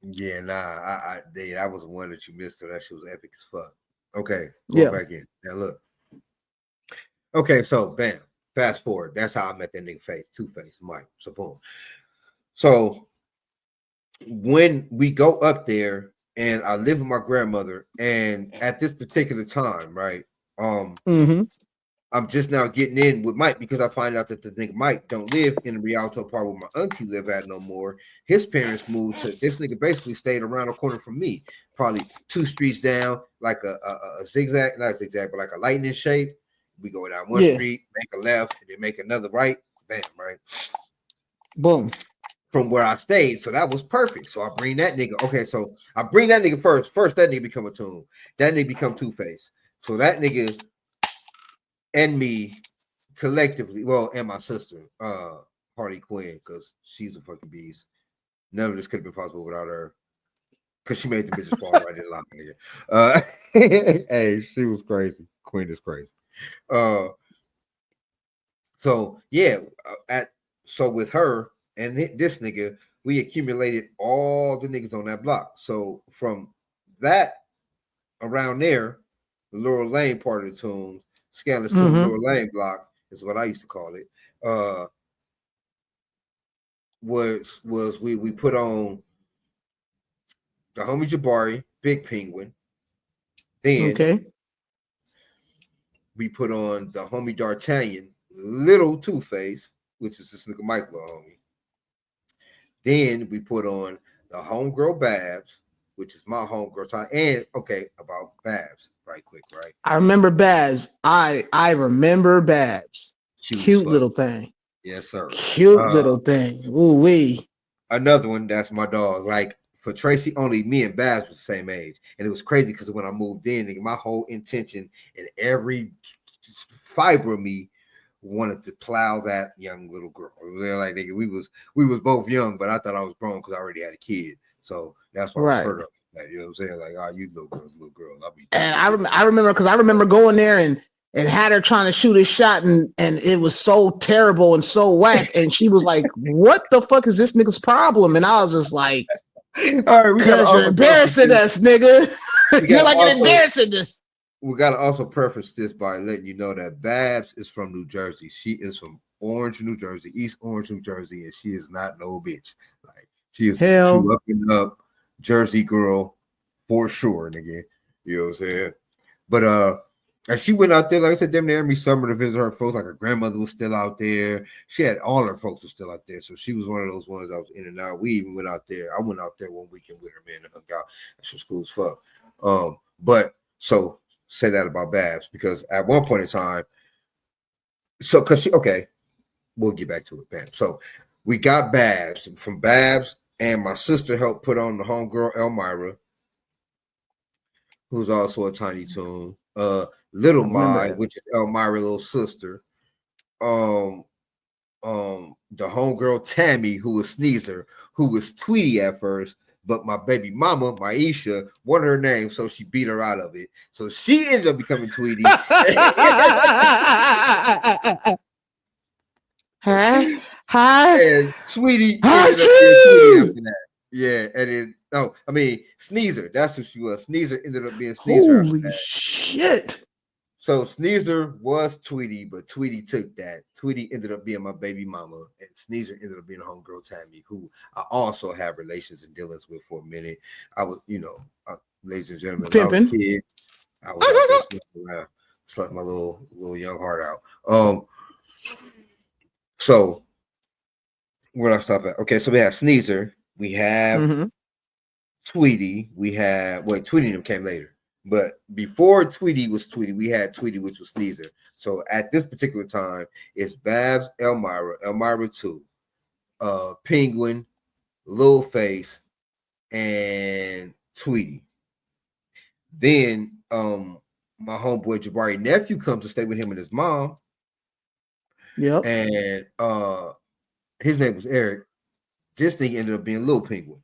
yeah, nah. That was one that you missed. So that shit was epic as fuck. Okay, going Yeah. back in. Now look. Okay, so bam, fast forward. That's how I met that nigga face, Two Face, Mike. So boom. So when we go up there, and I live with my grandmother, and at this particular time, right? Mm-hmm. I'm just now getting in with Mike because I find out that the nigga Mike don't live in the Rialto part where my auntie live at no more. His parents moved to this nigga basically stayed around the corner from me, probably 2 streets down, like a zigzag, not a zigzag, but like a lightning shape. We go down one Yeah. street, make a left, and then make another right. Bam, right Boom. from where I stayed. So that was perfect. So I bring that nigga. Okay, so I bring that nigga first. First, that nigga become a tune. That nigga become Two Face. So that nigga and me collectively, well, and my sister, Harley Quinn, because she's a fucking beast. None of this could have been possible without her. Because she made the bitches fall right in line, nigga. Hey, she was crazy. Queen is crazy. Uh, so yeah, so with her and this nigga, we accumulated all the niggas on that block. So from that around there, the Laurel Lane part of the tunes, Scandalous Tune, Mm-hmm. Laurel Lane block is what I used to call it. Was we put on the homie Jabari, Big Penguin. Then Okay. we put on the homie D'Artagnan, Little Two Face, which is this nigga Michael homie. Then we put on the homegirl Babs, which is my homegirl time. And okay, about Babs, right quick, right? I remember Babs. I remember Babs. Cute as Cute fuck. little thing. Yes, sir. Cute little thing. Ooh wee. Another one, that's my dog. Like for Tracy, only me and Babs was the same age. And it was crazy because when I moved in, nigga, my whole intention and every fiber of me wanted to plow that young little girl. Like nigga, we was both young, but I thought I was grown because I already had a kid. So that's why I Right. refer to that. You know what I'm saying? Like, you little girl. I'll be And doing I remember because I remember going there and had her trying to shoot a shot and it was so terrible and so whack. And she was like, what the fuck is this nigga's problem? And I was just like, all right, we gotta cause you're also preface embarrassing this. us, nigga. We You're gotta like an also embarrassing us. we gotta also preface this by letting you know that Babs is from New Jersey. She is from Orange, New Jersey, East Orange, New Jersey, and she is not no bitch. Like she is a true Hell, up and up Jersey girl for sure, nigga. You know what I'm saying? But and she went out there, like I said, damn near every summer to visit her folks. Like her grandmother was still out there. She had all her folks were still out there. So she was one of those ones I was in and out. We even went out there. I went out there one weekend with her, man, and hung out. She was cool as fuck. But so say that about Babs because at one point in time, so because she okay, we'll get back to it, Bam. So we got Babs from Babs, and my sister helped put on the homegirl Elmira, who's also a Tiny Toon. Little I remember Mai, that. which is Elmira's little sister. Um, the homegirl Tammy, who was Sneezer, who was Tweety at first, but my baby mama, Maisha, wanted her name, so she beat her out of it. So she ended up becoming Tweety. Huh? Huh? And Sweetie ended up being Tweety Achoo! after that. Yeah, and then Sneezer. That's who she was. Sneezer ended up being Sneezer after Holy that. shit. So Sneezer was Tweety, but Tweety took that. Tweety ended up being my baby mama, and Sneezer ended up being a homegirl Tammy, who I also have relations and dealings with for a minute. I was, ladies and gentlemen, when I was a Pimping. kid, I was out there smoking around, slugging my little young heart out. So where did I stop at? Okay, so we have Sneezer, we have Mm-hmm. Tweety, we had Tweety and them came later. But before Tweety was Tweety, we had Tweety, which was Sneezer. So at this particular time, it's Babs, Elmira 2, Penguin, Lil Face, and Tweety. Then my homeboy Jabari nephew comes to stay with him and his mom. Yep. And his name was Eric. This thing ended up being Lil Penguin.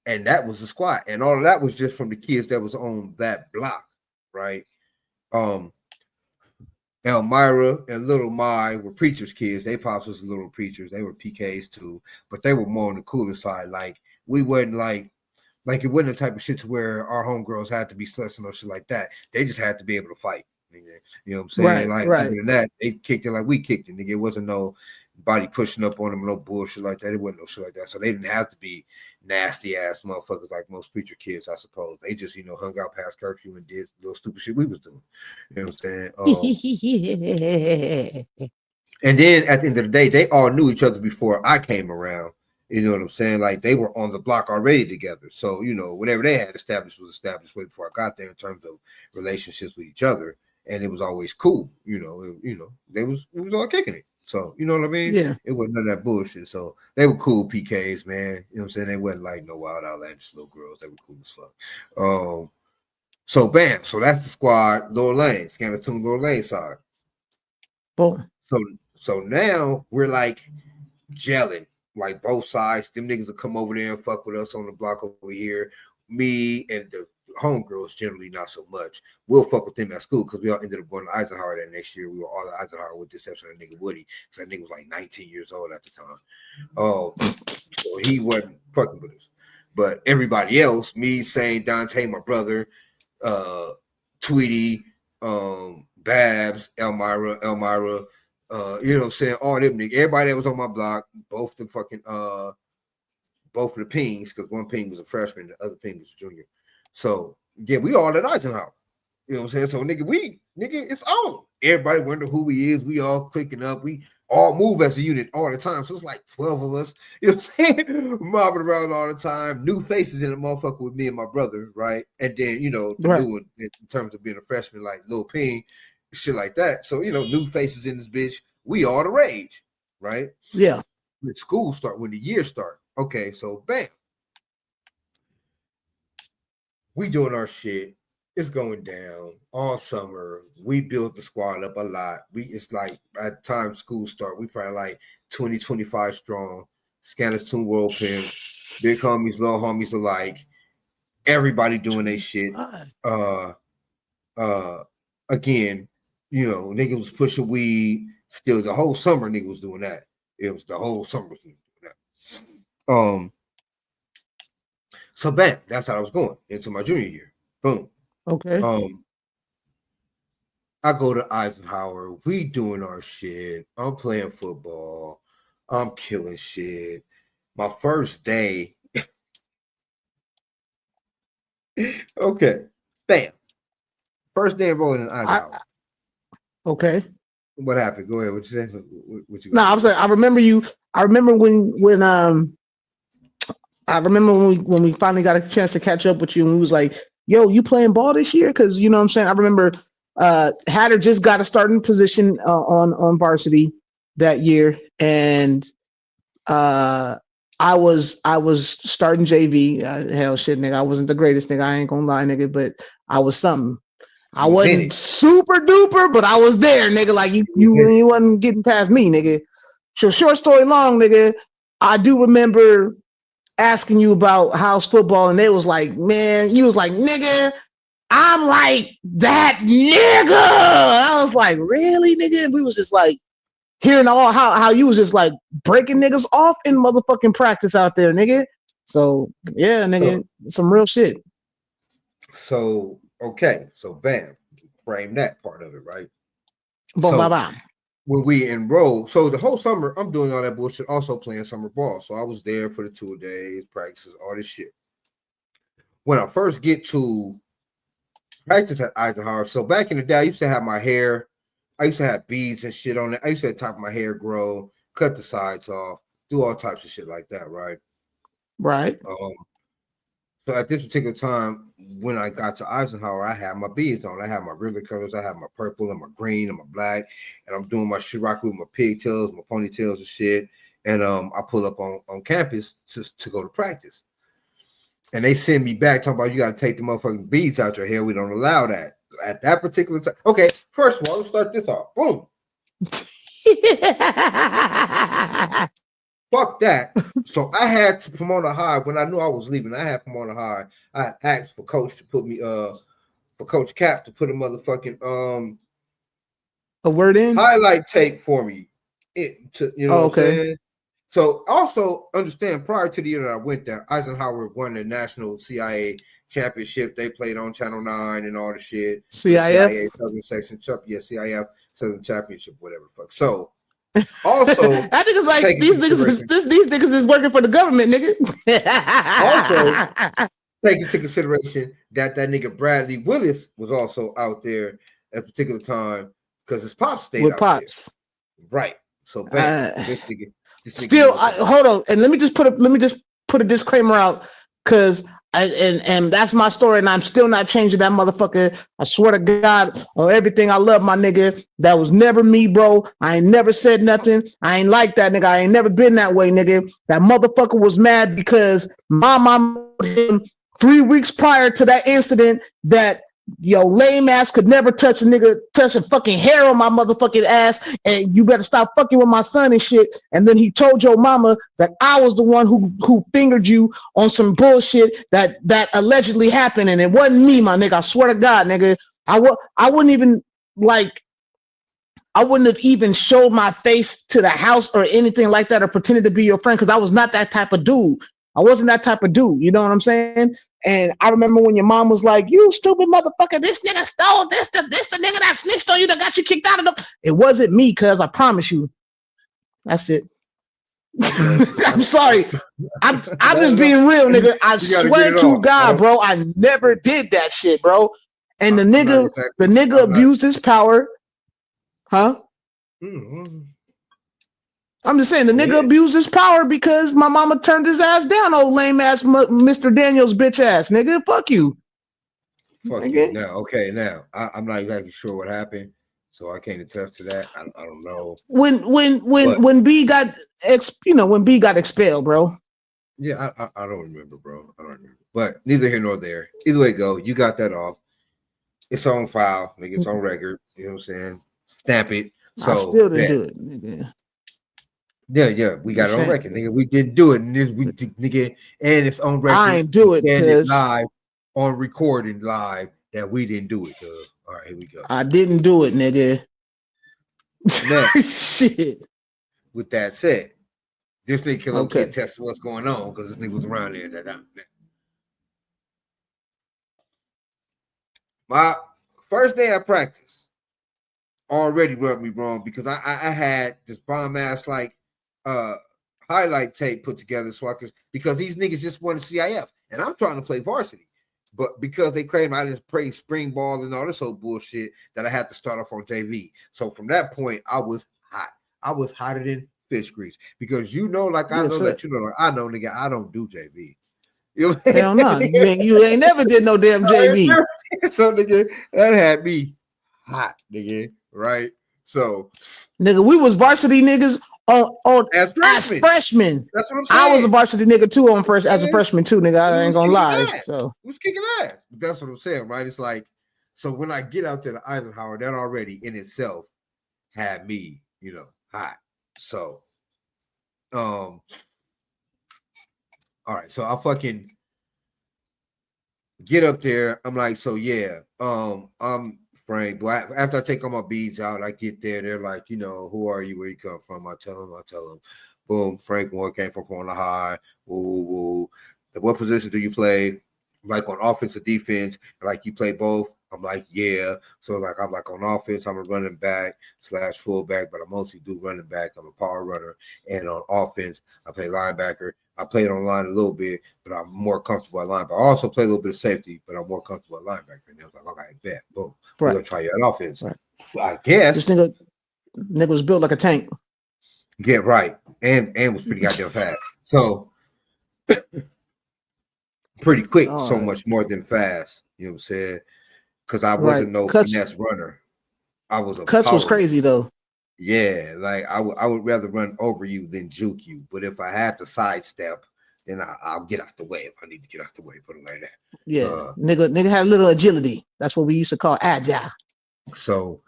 And that was the squad. And all of that was just from the kids that was on that block, right? Elmira and Little Mai were preachers' kids. They pops was little preachers. They were PKs too, but they were more on the cooler side. Like we wasn't like it wasn't the type of shit to where our homegirls had to be slushing or shit like that. They just had to be able to fight. You know what I'm saying? Right. Like Right. other than that, they kicked it like we kicked it. Nigga, it wasn't no body pushing up on them, no bullshit like that. It wasn't no shit like that. So they didn't have to be nasty ass motherfuckers like most preacher kids, I suppose. They just, hung out past curfew and did little stupid shit we was doing. You know what I'm saying? And then at the end of the day, they all knew each other before I came around. You know what I'm saying? Like they were on the block already together. So, whatever they had established was established way before I got there in terms of relationships with each other. And it was always cool. We was all kicking it. So, you know what I mean? Yeah. It wasn't none of that bullshit. So they were cool PKs, man. You know what I'm saying? They wasn't like no wild outlandish little girls. They were cool as fuck. So bam. So that's the squad, Lil Lane, Scanner Tune Lil Lane side. Boom. So now we're like gelling, like both sides. Them niggas will come over there and fuck with us on the block over here. Me and the homegirls generally not so much. We'll fuck with them at school because we all ended up going to Eisenhower that next year. We were all at Eisenhower with the exception of nigga Woody because that nigga was like 19 years old at the time. So he wasn't fucking with us. But everybody else, me, Sane, Dante, my brother, Tweety, Babs, Elmira, you know what I'm saying? All them niggas, everybody that was on my block, both the pings, because one ping was a freshman, the other ping was a junior. So yeah, we all at Eisenhower. You know what I'm saying? So nigga, it's on. Everybody wonder who we is. We all clicking up. We all move as a unit all the time. So it's like 12 of us, you know what I'm saying? Mobbing around all the time. New faces in the motherfucker with me and my brother, right? And then, the Right. new one in terms of being a freshman, like Lil Ping, shit like that. So, new faces in this bitch. We all the rage, right? Yeah. When school start, when the year start. Okay, so bam. We doing our shit. It's going down all summer. We built the squad up a lot. It's like at the time school start, we probably like 20, 25 strong. Scanners, Tune World Pimps, big homies, little homies alike. Everybody doing their shit. Again, niggas was pushing weed. Still, the whole summer nigga was doing that. It was the whole summer was doing that. So bam, that's how I was going into my junior year. Boom. Okay. I go to Eisenhower. We doing our shit. I'm playing football. I'm killing shit. My first day. Okay. Bam. First day enrolling in Eisenhower. Okay. What happened? Go ahead. What you say? What you No, I was like, I remember you. I remember when I remember when we finally got a chance to catch up with you, and we was like, "Yo, you playing ball this year?" Because you know what I'm saying. I remember Hatter just got a starting position on varsity that year, and I was starting JV. Hell, shit, nigga, I wasn't the greatest nigga. I ain't gonna lie, nigga, but I was something. I wasn't super duper, but I was there, nigga. Like you wasn't getting past me, nigga. So short story long, nigga. I do remember asking you about house football, and they was like, man, you was like, nigga, I'm like that nigga. I was like, really, nigga? And we was just like hearing all how you was just like breaking niggas off in motherfucking practice out there, nigga. So yeah, nigga, some real shit. So Okay, so bam, frame that part of it, right? Boom, bam, So bam. when we enroll, so the whole summer, I'm doing all that bullshit, also playing summer ball. So I was there for the 2 days, practices, all this shit. When I first get to practice at Eisenhower, so back in the day, I used to have my hair, I used to have beads and shit on it. I used to have top of my hair grow, cut the sides off, do all types of shit like that, right? Right. So at this particular time, when I got to Eisenhower, I had my beads on. I had my regular colors. I had my purple and my green and my black, and I'm doing my shiraki with my pigtails, my ponytails and shit. And I pull up on campus to go to practice, and they send me back talking about you got to take the motherfucking beads out your hair. We don't allow that at that particular time. Okay, first of all, let's start this off. Boom. Fuck that. So I had to Pomona High when I knew I was leaving. I had Pomona High. I had asked for coach to put me for Coach Cap to put a motherfucking a word in highlight tape for me. It to you know what I'm okay. saying? So also understand prior to the year that I went there, Eisenhower won the national CIA championship. They played on Channel 9 and all the shit. The CIF. CIA Southern Section, yeah, CIF Southern Championship, whatever fuck. So also I think it's like these niggas is working for the government, nigga. also take into consideration that nigga Bradley Willis was also out there at a particular time because his pops stayed with out pops. there. Right. So bam, this nigga Still, hold on, and let me just put a disclaimer out because and that's my story, and I'm still not changing that motherfucker. I swear to God, on everything I love, my nigga. That was never me, bro. I ain't never said nothing. I ain't like that, nigga. I ain't never been that way, nigga. That motherfucker was mad because my mom told him 3 weeks prior to that incident that yo lame ass could never touch a fucking hair on my motherfucking ass, and you better stop fucking with my son and shit. And then he told your mama that I was the one who fingered you on some bullshit that allegedly happened, and it wasn't me, my nigga. I swear to God, nigga. I wouldn't even like I wouldn't have even showed my face to the house or anything like that or pretended to be your friend because I was not that type of dude. I wasn't that type of dude. You know what I'm saying? And I remember when your mom was like, "You stupid motherfucker, this nigga stole this the nigga that snitched on you that got you kicked out of the." It wasn't me, cuz I promise you. That's it. okay. I'm sorry. I'm just being real, nigga. I swear to God, bro, I never did that shit, bro. And the nigga abused his power. Huh? Mm-hmm. I'm just saying the nigga abused his power because my mama turned his ass down, old lame ass Mr. Daniels bitch ass nigga. Fuck you. Fuck nigga. You. Now, okay, now I'm not exactly sure what happened, so I can't attest to that. I don't know. When B got when B got expelled, bro. Yeah, I don't remember, bro. I don't remember. But neither here nor there. Either way go, you got that off. It's on file, nigga. It's on record. You know what I'm saying? Stamp it. So I still didn't do it, nigga. Yeah, we got it on record, nigga. We didn't do it, and nigga, and it's on record. I ain't do it because live on recording live that we didn't do it. All right, here we go. I didn't do it, nigga. Now, shit. With that said, this nigga Killer okay. Kid tested what's going on because this nigga was around there that time. My first day of practice already rubbed me wrong because I had this bomb ass like highlight tape put together so I could, because these niggas just wanted CIF and I'm trying to play varsity, but because they claim I didn't play spring ball and all this old bullshit that I had to start off on JV. So from that point, I was hot. I was hotter than fish grease because like I know that like I know, nigga, I don't do JV. You know? Hell no, you ain't never did no damn JV. So nigga, that had me hot, nigga, right? So nigga, we was varsity niggas on as freshmen. That's what I'm saying. I was a varsity nigga too as a freshman too, nigga. I ain't gonna lie. Ass. So we was kicking ass. That's what I'm saying, right? It's like, so when I get out there to Eisenhower, that already in itself had me, hot. So all right, so I fucking get up there. I'm like, so yeah, I'm Frank. But after I take all my beads out, I get there. They're like, who are you? Where you come from? I tell them. Boom, Frank Moore came from Corner High. Woo, woo, woo. What position do you play? like on offense or defense, like you play both. I'm like, yeah. So like I'm like on offense, I'm a running back / fullback, but I mostly do running back. I'm a power runner. And on offense, I play linebacker. I played on line a little bit, but I'm more comfortable at linebacker. I also play a little bit of safety, but I'm more comfortable at linebacker. And they was like, okay, bet. Boom. We're Right. gonna try you at offense. Right. I This guess. nigga was built like a tank. Get right. And was pretty goddamn fast. So pretty quick, All so right. much more than fast. You know what I'm saying? Because I Right. wasn't no Cuts finesse runner. I was a Cuts was power runner. crazy though. Yeah, like I would rather run over you than juke you. But if I had to sidestep, then I'll get out the way if I need to get out the way. Put it like that. Yeah. Nigga had a little agility. That's what we used to call agile. So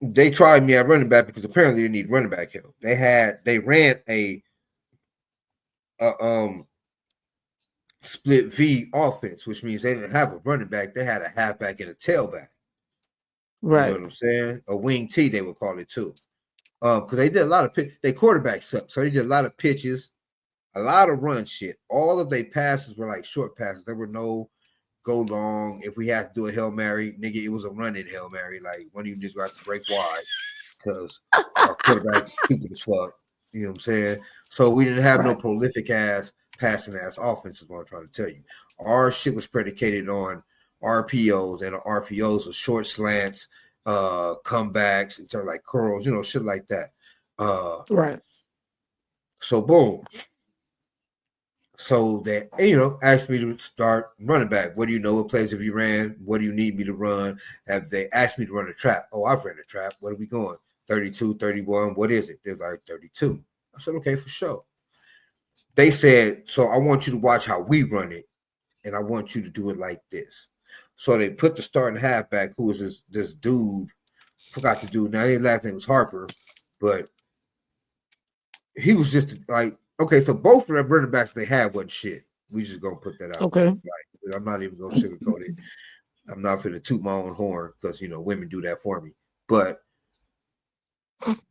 they tried me at running back because apparently they need running back help. They ran a split V offense, which means they didn't have a running back. They had a halfback and a tailback. You know Right. what I'm saying? A wing T, they would call it too. Because they did a lot of they quarterbacks suck. So they did a lot of pitches, a lot of run shit. All of their passes were like short passes. There were no go long. If we had to do a Hail Mary, nigga, it was a running Hail Mary. Like one of you just got to break wide because our quarterback's stupid as fuck. You know what I'm saying? So we didn't have no Right. prolific ass passing ass offense, is what I'm trying to tell you. Our shit was predicated on RPOs, and RPOs are short slants, comebacks, in terms like curls, you know, shit like that. Right. So boom. So that asked me to start running back. What do you know? What plays have you ran? What do you need me to run? Have they asked me to run a trap? Oh, I've ran a trap. What are we going? 32, 31. What is it? They're like 32. I said, okay, for sure. They said, so I want you to watch how we run it, and I want you to do it like this. So they put the starting halfback, who was this dude, forgot the dude. Now his last name was Harper, but he was just like, okay, so both of the running backs they had wasn't shit. We just gonna put that out there. Okay. Right? I'm not even gonna sugarcoat it. I'm not gonna toot my own horn because women do that for me. But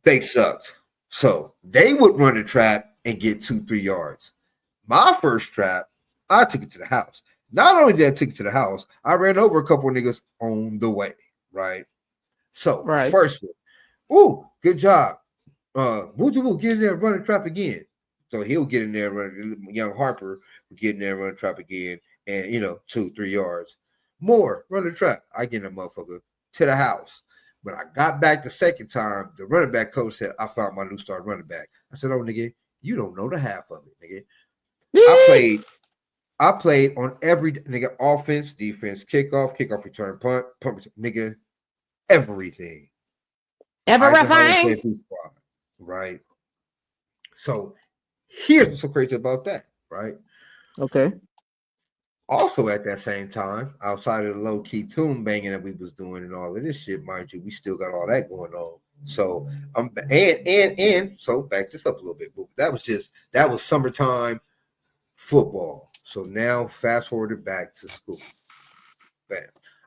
they sucked. So they would run a trap and get 2-3 yards. My first trap, I took it to the house. Not only did I take it to the house, I ran over a couple of niggas on the way. Right. So Right. first one, ooh, good job. Woo, get in there and run a trap again. So he'll get in there and run. Young Harper will get in there and run a trap again, and 2-3 yards more run the trap. I get that motherfucker to the house. When I got back the second time, the running back coach said, "I found my new star running back." I said, "Oh, nigga, you don't know the half of it, nigga. I played on every nigga offense, defense, kickoff return, punt, nigga, everything. Eisenhower Everything. played squad, right? So here's what's so crazy about that, right? Okay. Also, at that same time, outside of the low key tune banging that we was doing and all of this shit, mind you, we still got all that going on. So and so back this up a little bit, but that was summertime football. So now fast forwarded back to school. Bam.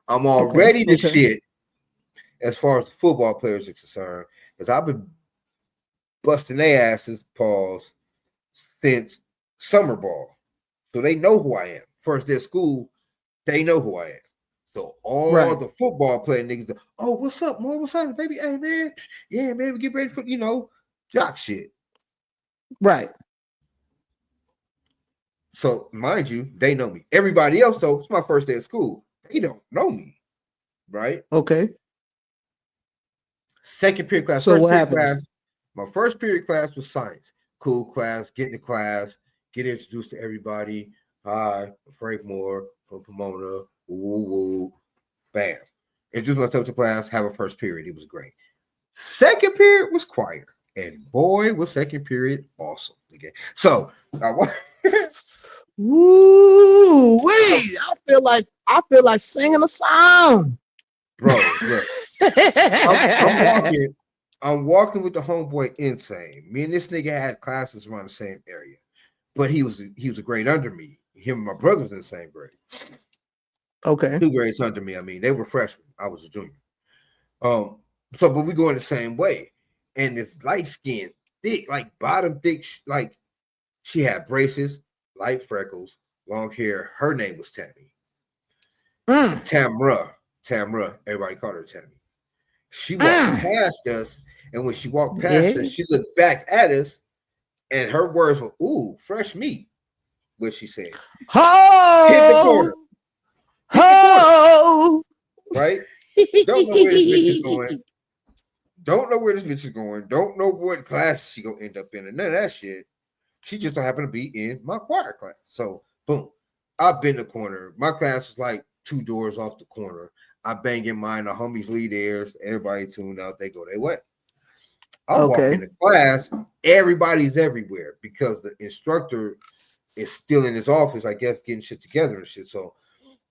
I'm Okay. already the Okay. shit as far as the football players are concerned, because I've been busting their asses, pause, since summer ball. So they know who I am. First day of school, they know who I am. So all Right. the football playing niggas, oh, what's up, man? What's up, baby? Hey, man. Yeah, man, we get ready for, jock shit. Right. So mind you, they know me. Everybody else, though, it's my first day of school. They don't know me, right? Okay. Second period class, So first what period happens? class. My first period class was science. Cool class, get into class, get introduced to everybody. Hi, Frank Moore from Pomona. Woo, woo, bam. Introduced myself to class, have a first period. It was great. Second period was choir. And boy, was second period awesome. Okay. So Woo wee! I feel like singing a song. bro, look, I'm walking. I'm walking with the homeboy Insane. Me and this nigga had classes around the same area, but he was a grade under me. Him and my brothers in the same grade, Okay. 2 grades under me. I mean, they were freshmen. I was a junior. So but we going the same way, and this light skin, thick, like bottom thick, like she had braces, light freckles, long hair. Her name was Tammy. Mm, Tamra. Everybody called her Tammy. She walked mm. past us, and when she walked past us, Yeah. she looked back at us, and her words were, "Ooh, fresh meat." What she said. Hit the corner. Ho! Hit the corner. Ho! Right? Don't know where this bitch is going. Don't know where this bitch is going. Don't know what class she gonna end up in, and none of that shit. She just so happened to be in my choir class. So boom, I've been the corner. My class was like 2 doors off the corner. I bang in mine. The homies lead theirs. Everybody tuned out. They go their way. I walk Okay. into class. Everybody's everywhere because the instructor is still in his office. I guess getting shit together and shit. So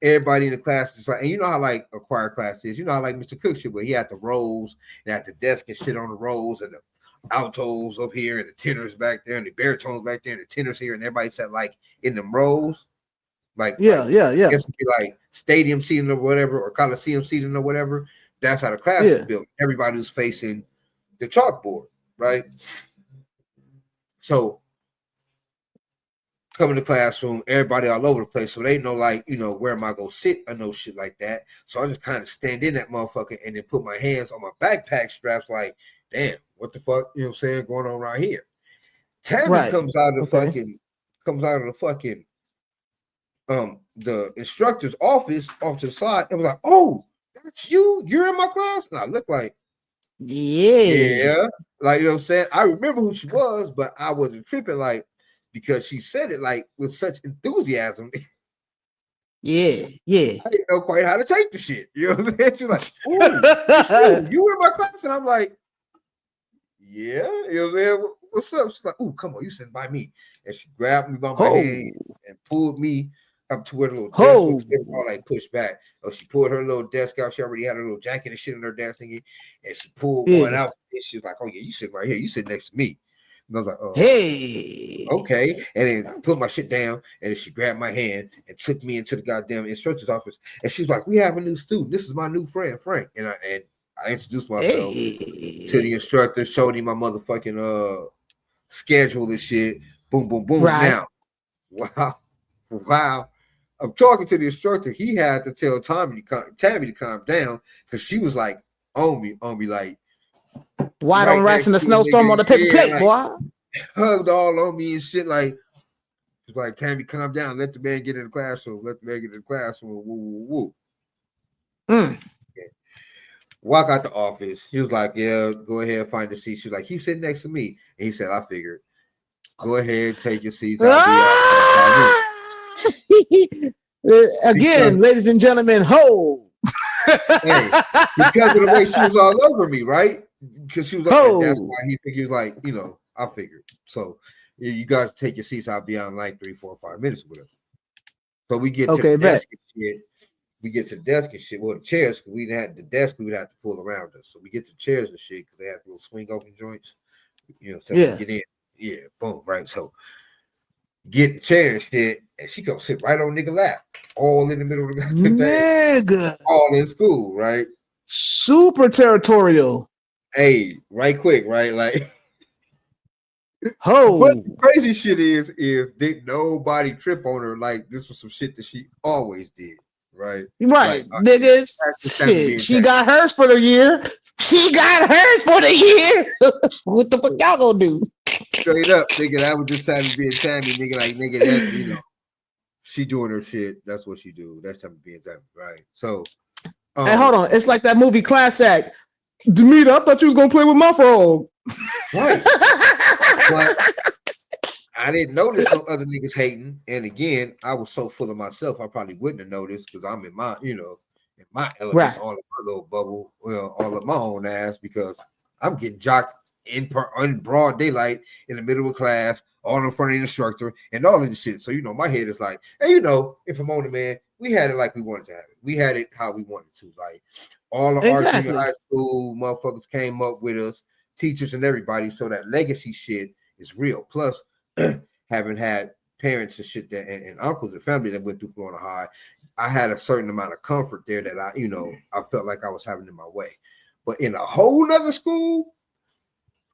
everybody in the class is like, and you know how like a choir class is, you know how like Mr. Cook shit, where he had the rows and had the desk and shit on the rows and the altos up here and the tenors back there and the baritones back there and the tenors here and everybody sat like in them rows, like I Yeah. guess it'd be like stadium seating or whatever or coliseum seating or whatever. That's how the class is Yeah. built. Everybody was facing the chalkboard, right? So come in the classroom, everybody all over the place. So they know, like, you know, where am I gonna sit? I know shit like that. So I just kind of stand in that motherfucker and then put my hands on my backpack straps, like, damn, what the fuck, you know what I'm saying, going on right here. Tammy Right. comes out of Okay. the fucking the instructor's office off to the side and was like, oh, that's you? You're in my class? And I look like, Yeah. yeah, like, you know what I'm saying? I remember who she was, but I wasn't tripping, like, because she said it like with such enthusiasm. Yeah. Yeah. I didn't know quite how to take the shit. You know what I'm saying? She's like, ooh, it's you. You were in my class. And I'm like, yeah. You know what I'm saying? What's up? She's like, ooh, come on, you sitting by me. And she grabbed me by my hand Ho. and pulled me up to where the little desk Ho. was. They were all like pushed back. Oh, she pulled her little desk out. She already had her little jacket and shit in her desk thingy. And she pulled one Yeah. out. And she was like, oh, yeah, you sit right here. You sit next to me. And I was like, Hey. okay. And then I put my shit down, and then she grabbed my hand and took me into the goddamn instructor's office. And she's like, we have a new student. This is my new friend, Frank. And I introduced myself to the Hey. instructor, showed him my motherfucking schedule and shit. Boom, boom, boom. Right. Now, wow. I'm talking to the instructor. He had to tell Tammy to calm down because she was like on me, like White on right rice next in the to a snowstorm on nigga. the paper Yeah, plate, like boy. hugged all on me and shit. Like, Tammy, calm down. Let the man get in the classroom. Let the man get in the classroom. Woo, woo, woo. Mm. Yeah. Walk out the office. He was like, yeah, go ahead, find a seat. She was like, he's sitting next to me. And he said, I figured. Go ahead, take your seats. I'll be out in 5 minutes. Ah! Because, Again, ladies and gentlemen, ho. hey, because of the way she was all over me, right? Because she was like, and that's Ho. why he was like, you know, I figured. So yeah, you guys take your seats. I'll be out in like 3, 4, 5 minutes or whatever. So we get to the Okay, bet. desk and shit. We get to the desk and shit. Well, the chairs, we didn't have the desk, we would have to pull around us. So we get to chairs and shit because they have little swing open joints, you know, so we Yeah. get in. Yeah, boom, right. So get the chair and shit, and she go sit right on nigga lap, all in the middle of the goddamn thing, Nigga. all in school, right? Super territorial. Hey, right quick, right? Like, but Ho. the crazy shit is did nobody trip on her like this was some shit that she always did, right? Right, Like, yeah, nigga. that's just Tammy Shit. being She Tammy. got hers for the year. She got hers for the year. What the fuck y'all gonna do? Straight up, nigga, that was just Tammy being Tammy, nigga. Like, nigga, that, you know, she doing her shit. That's what she do. That's Tammy being Tammy, right? So, Hey, hold on. It's like that movie Class Act. Demeter, I thought you was gonna play with my frog. right. But I didn't notice no other niggas hating. And again, I was so full of myself, I probably wouldn't have noticed because I'm in my, you know, in my element, Right. all in my little bubble, well, all of my own ass because I'm getting jocked in broad daylight in the middle of class, all in front of the instructor, and all of this shit. So, you know, my head is like, hey, you know, in Pomona, man, we had it like we wanted to have it. We had it how we wanted to. Like, all of our junior Exactly. high school motherfuckers came up with us, teachers and everybody. So that legacy shit is real. Plus, having had parents and shit that and uncles and family that went through Florida High, I had a certain amount of comfort there that I, you know, I felt like I was having in my way. But in a whole nother school,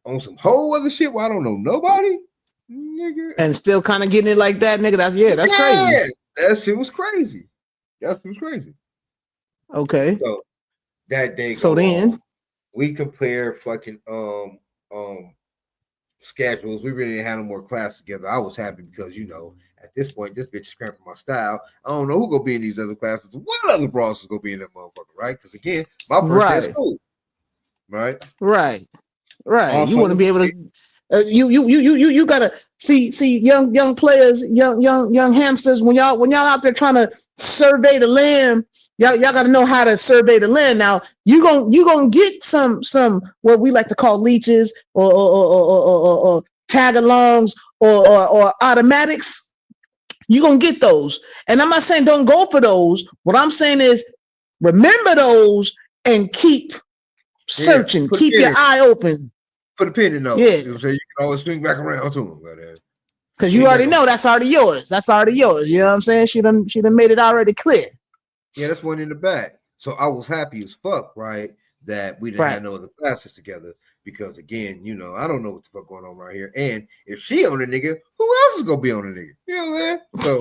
on some whole other shit where I don't know nobody, nigga. And still kind of getting it like that, nigga. That's crazy. That shit was crazy. That was crazy. Okay. So that day So go then, on. We compare fucking schedules. We really didn't have no more classes together. I was happy because at this point this bitch is cramping my style. I don't know who gonna be in these other classes. What other bros is gonna be in that motherfucker, right? Because again, my first day of right, school, right? right. You Also, want to be able to. You gotta see young players, young hamsters. When y'all out there trying to survey the land, y'all gotta know how to survey the land. Now you gonna get some what we like to call leeches or tag alongs or automatics. You gonna get those, and I'm not saying don't go for those. What I'm saying is remember those and keep searching, put a keep pin your in it. eye open. Put a pin in those. Yeah. You know what I'm saying? You can always swing back around to them. Because you already know that's already yours. That's already yours. You know what I'm saying? She done made it already clear. Yeah, that's one in the back. So I was happy as fuck, right? That we didn't Right. have no other classes together because again, I don't know what the fuck going on right here. And if she on a nigga, who else is gonna be on a nigga? You know what I'm saying? So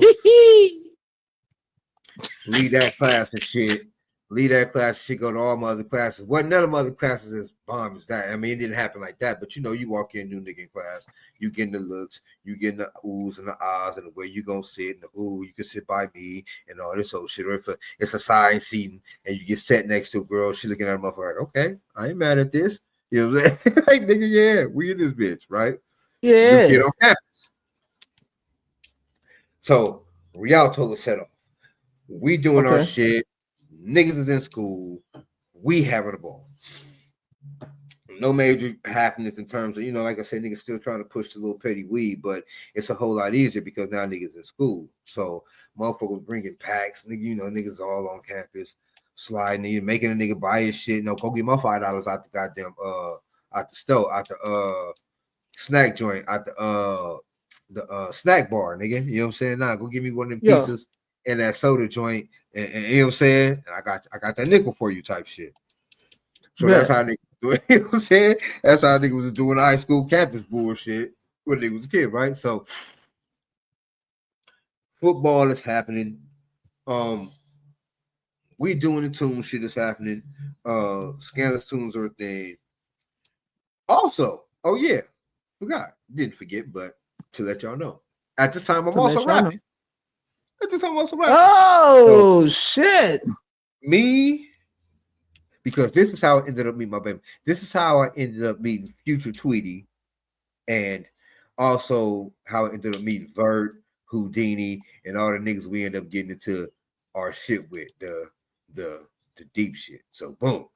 leave that class and shit. Leave that class, shit, go to all my other classes. Wasn't none of my other classes as bomb as that. I mean, it didn't happen like that, but you walk in new nigga in class, you getting the looks, you getting the oohs and the ahs and the way you gonna sit and the ooh, you can sit by me and all this old shit. Or if it's assigned seating and you get sat next to a girl, she looking at a motherfucker like, okay, I ain't mad at this. You know what I'm saying? Like, nigga, yeah, we in this bitch, right? Yeah. New kid on campus. So Rialto was set off. We doing our shit. Niggas is in school. We having a ball. No major happenings in terms of, like I said, niggas still trying to push the little petty weed, but it's a whole lot easier because now niggas in school. So motherfuckers bringing packs, niggas all on campus, sliding, making a nigga buy his shit. No, go get my $5 out the goddamn out the stove, out the snack joint, out the snack bar, nigga. You know what I'm saying? Nah, go give me one of them pizzas and that soda joint, and you know what I'm saying? And I got that nickel for you type shit. So that's how niggas do it. You know what I'm saying? That's how niggas was doing high school campus bullshit when they was a kid, right? So football is happening. We doing the tune shit is happening. Scandalous tunes are a thing. Also, oh yeah, didn't forget, but to let y'all know, at this time I'm also rapping. At this time I'm also rapping. Oh shit! Me, because this is how I ended up meeting my baby. This is how I ended up meeting Future Tweety, and also how I ended up meeting Vert, Houdini, and all the niggas we end up getting into our shit with the deep shit. So boom.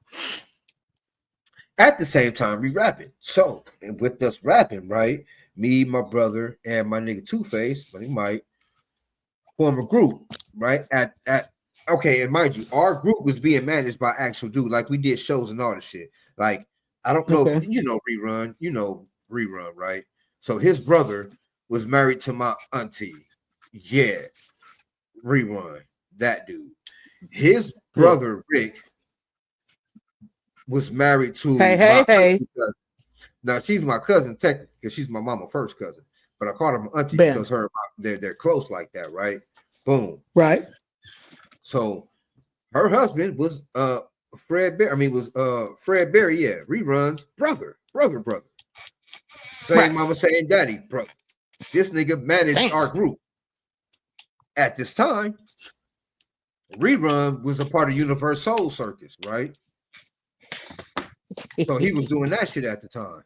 At the same time, we rapping. So, and with us rapping, right? Me, my brother, and my nigga Two Face, my nigga Mike, form a group, right? Okay, and mind you, our group was being managed by actual dude. Like we did shows and all the shit. Like, I don't know if rerun, right? So his brother was married to my auntie. Yeah, rerun. That dude. His brother Rick was married to my auntie cousin. Now she's my cousin technically because she's my mama first cousin, but I called her my auntie because they're close like that, right? Boom. Right. So her husband was Fred Berry. I mean, was Fred Berry? Yeah, reruns brother. Same mama, same daddy, brother. This nigga managed our group at this time. Rerun was a part of Universal Circus, right? So he was doing that shit at the time.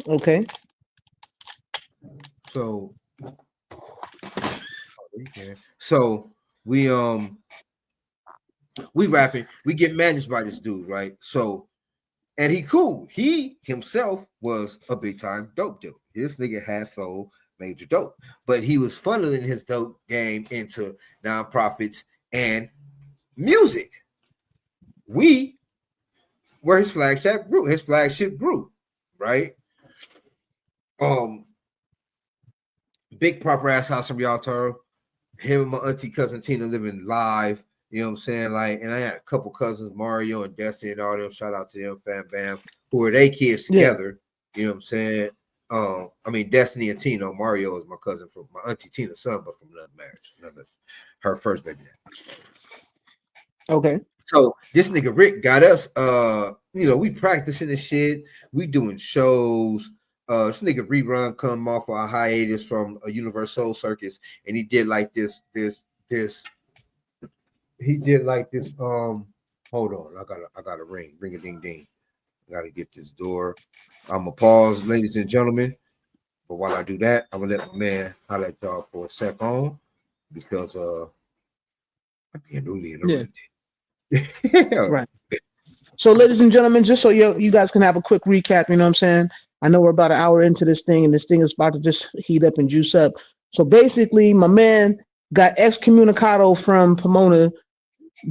Okay. So we rapping, we get managed by this dude, right? So, and he cool. He himself was a big time dope dealer. This nigga had sold major dope, but he was funneling his dope game into nonprofits and music. We were his flagship group, right? Big proper ass house from Rialto. Him and my auntie cousin Tina living live. You know what I'm saying? Like, and I had a couple cousins, Mario and Destiny and all them. Shout out to them, fam bam, who are they kids together. You know what I'm saying? I mean Destiny and Tino. Mario is my cousin from my auntie Tina's son, but from another marriage, her first baby. Okay. So this nigga Rick got us. We practicing this shit. We doing shows. This nigga Rerun come off a hiatus from a Universal Circus, and he did like this. He did like this. Hold on, I got a ring. Ring a ding ding. I gotta get this door. I'm gonna pause, ladies and gentlemen. But while I do that, I'm gonna let my man holler at y'all for a second because I'm being really interrupted. Yeah. Right. So, ladies and gentlemen, just so you guys can have a quick recap, you know what I'm saying? I know we're about an hour into this thing, and this thing is about to just heat up and juice up. So basically, my man got excommunicado from Pomona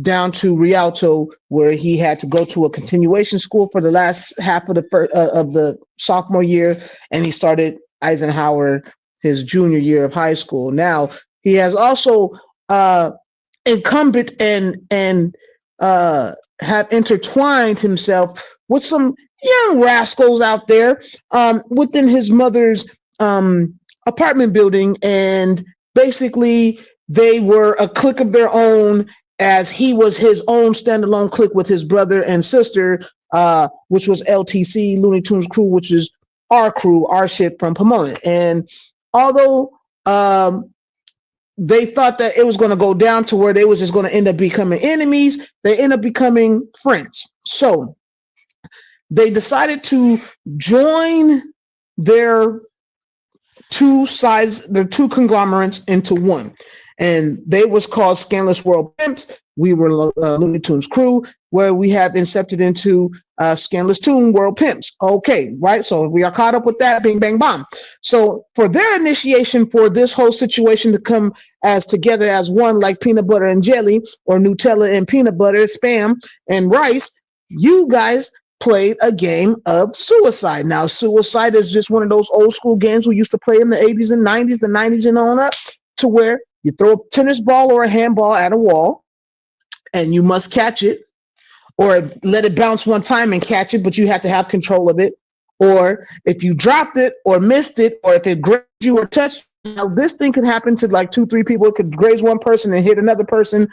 down to Rialto, where he had to go to a continuation school for the last half of the sophomore year, and he started Eisenhower his junior year of high school. Now he has also incumbent and have intertwined himself with some young rascals out there within his mother's apartment building, and basically they were a clique of their own, as he was his own standalone clique with his brother and sister, which was LTC, Looney Tunes Crew, which is our crew, our shit from Pomona. And although they thought that it was going to go down to where they was just going to end up becoming enemies, they end up becoming friends. So they decided to join their two sides, their two conglomerates into one. And they was called Scandalous World Pimps. We were Looney Tunes Crew, where we have incepted into Scandalous Toon World Pimps. Okay, right? So we are caught up with that. Bing, bang, bomb. So for their initiation for this whole situation to come as together as one, like peanut butter and jelly, or Nutella and peanut butter, spam and rice, you guys played a game of Suicide. Now, Suicide is just one of those old school games we used to play in the 80s and 90s, the 90s and on up, to where you throw a tennis ball or a handball at a wall, and you must catch it, or let it bounce one time and catch it, but you have to have control of it. Or if you dropped it or missed it, or if it grazed you or touched you, now this thing could happen to like 2-3 people. It could graze one person and hit another person.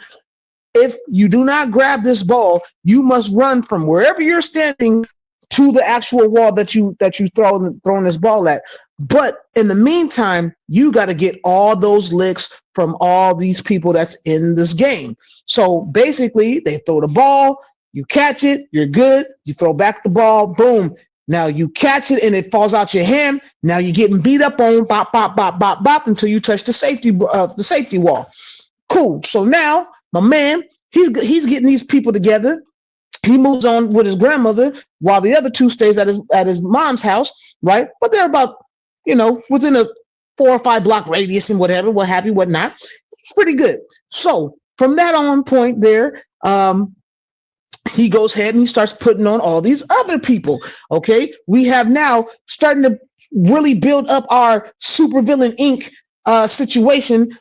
If you do not grab this ball, you must run from wherever you're standing to the actual wall that you throwing this ball at. But in the meantime, you got to get all those licks from all these people that's in this game. So basically, they throw the ball, you catch it, you're good. You throw back the ball, boom. Now you catch it and it falls out your hand. Now you're getting beat up on, bop, bop, bop, bop, bop, until you touch the safety wall. Cool. So now my man, he's getting these people together. He moves on with his grandmother while the other two stays at his mom's house, right? But they're about, within a 4 or 5 block radius and whatever, what have you, what not. It's pretty good. So from that on point there, he goes ahead and he starts putting on all these other people. Okay, we have now starting to really build up our Supervillain Inc. Situation,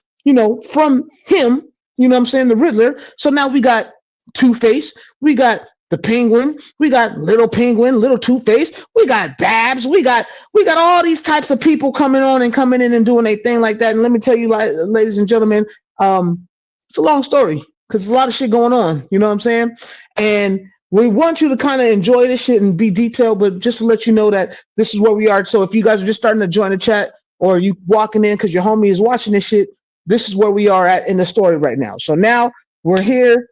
from him. You know what I'm saying? The Riddler. So now we got Two-Face, we got the Penguin, we got Little Penguin, Little Two-Face, we got Babs, we got all these types of people coming in and doing a thing like that. And let me tell you, ladies and gentlemen, it's a long story because there's a lot of shit going on. You know what I'm saying? And we want you to kind of enjoy this shit and be detailed, but just to let you know that this is where we are. So if you guys are just starting to join the chat, or you walking in because your homie is watching this shit, this is where we are at in the story right now. So now we're here,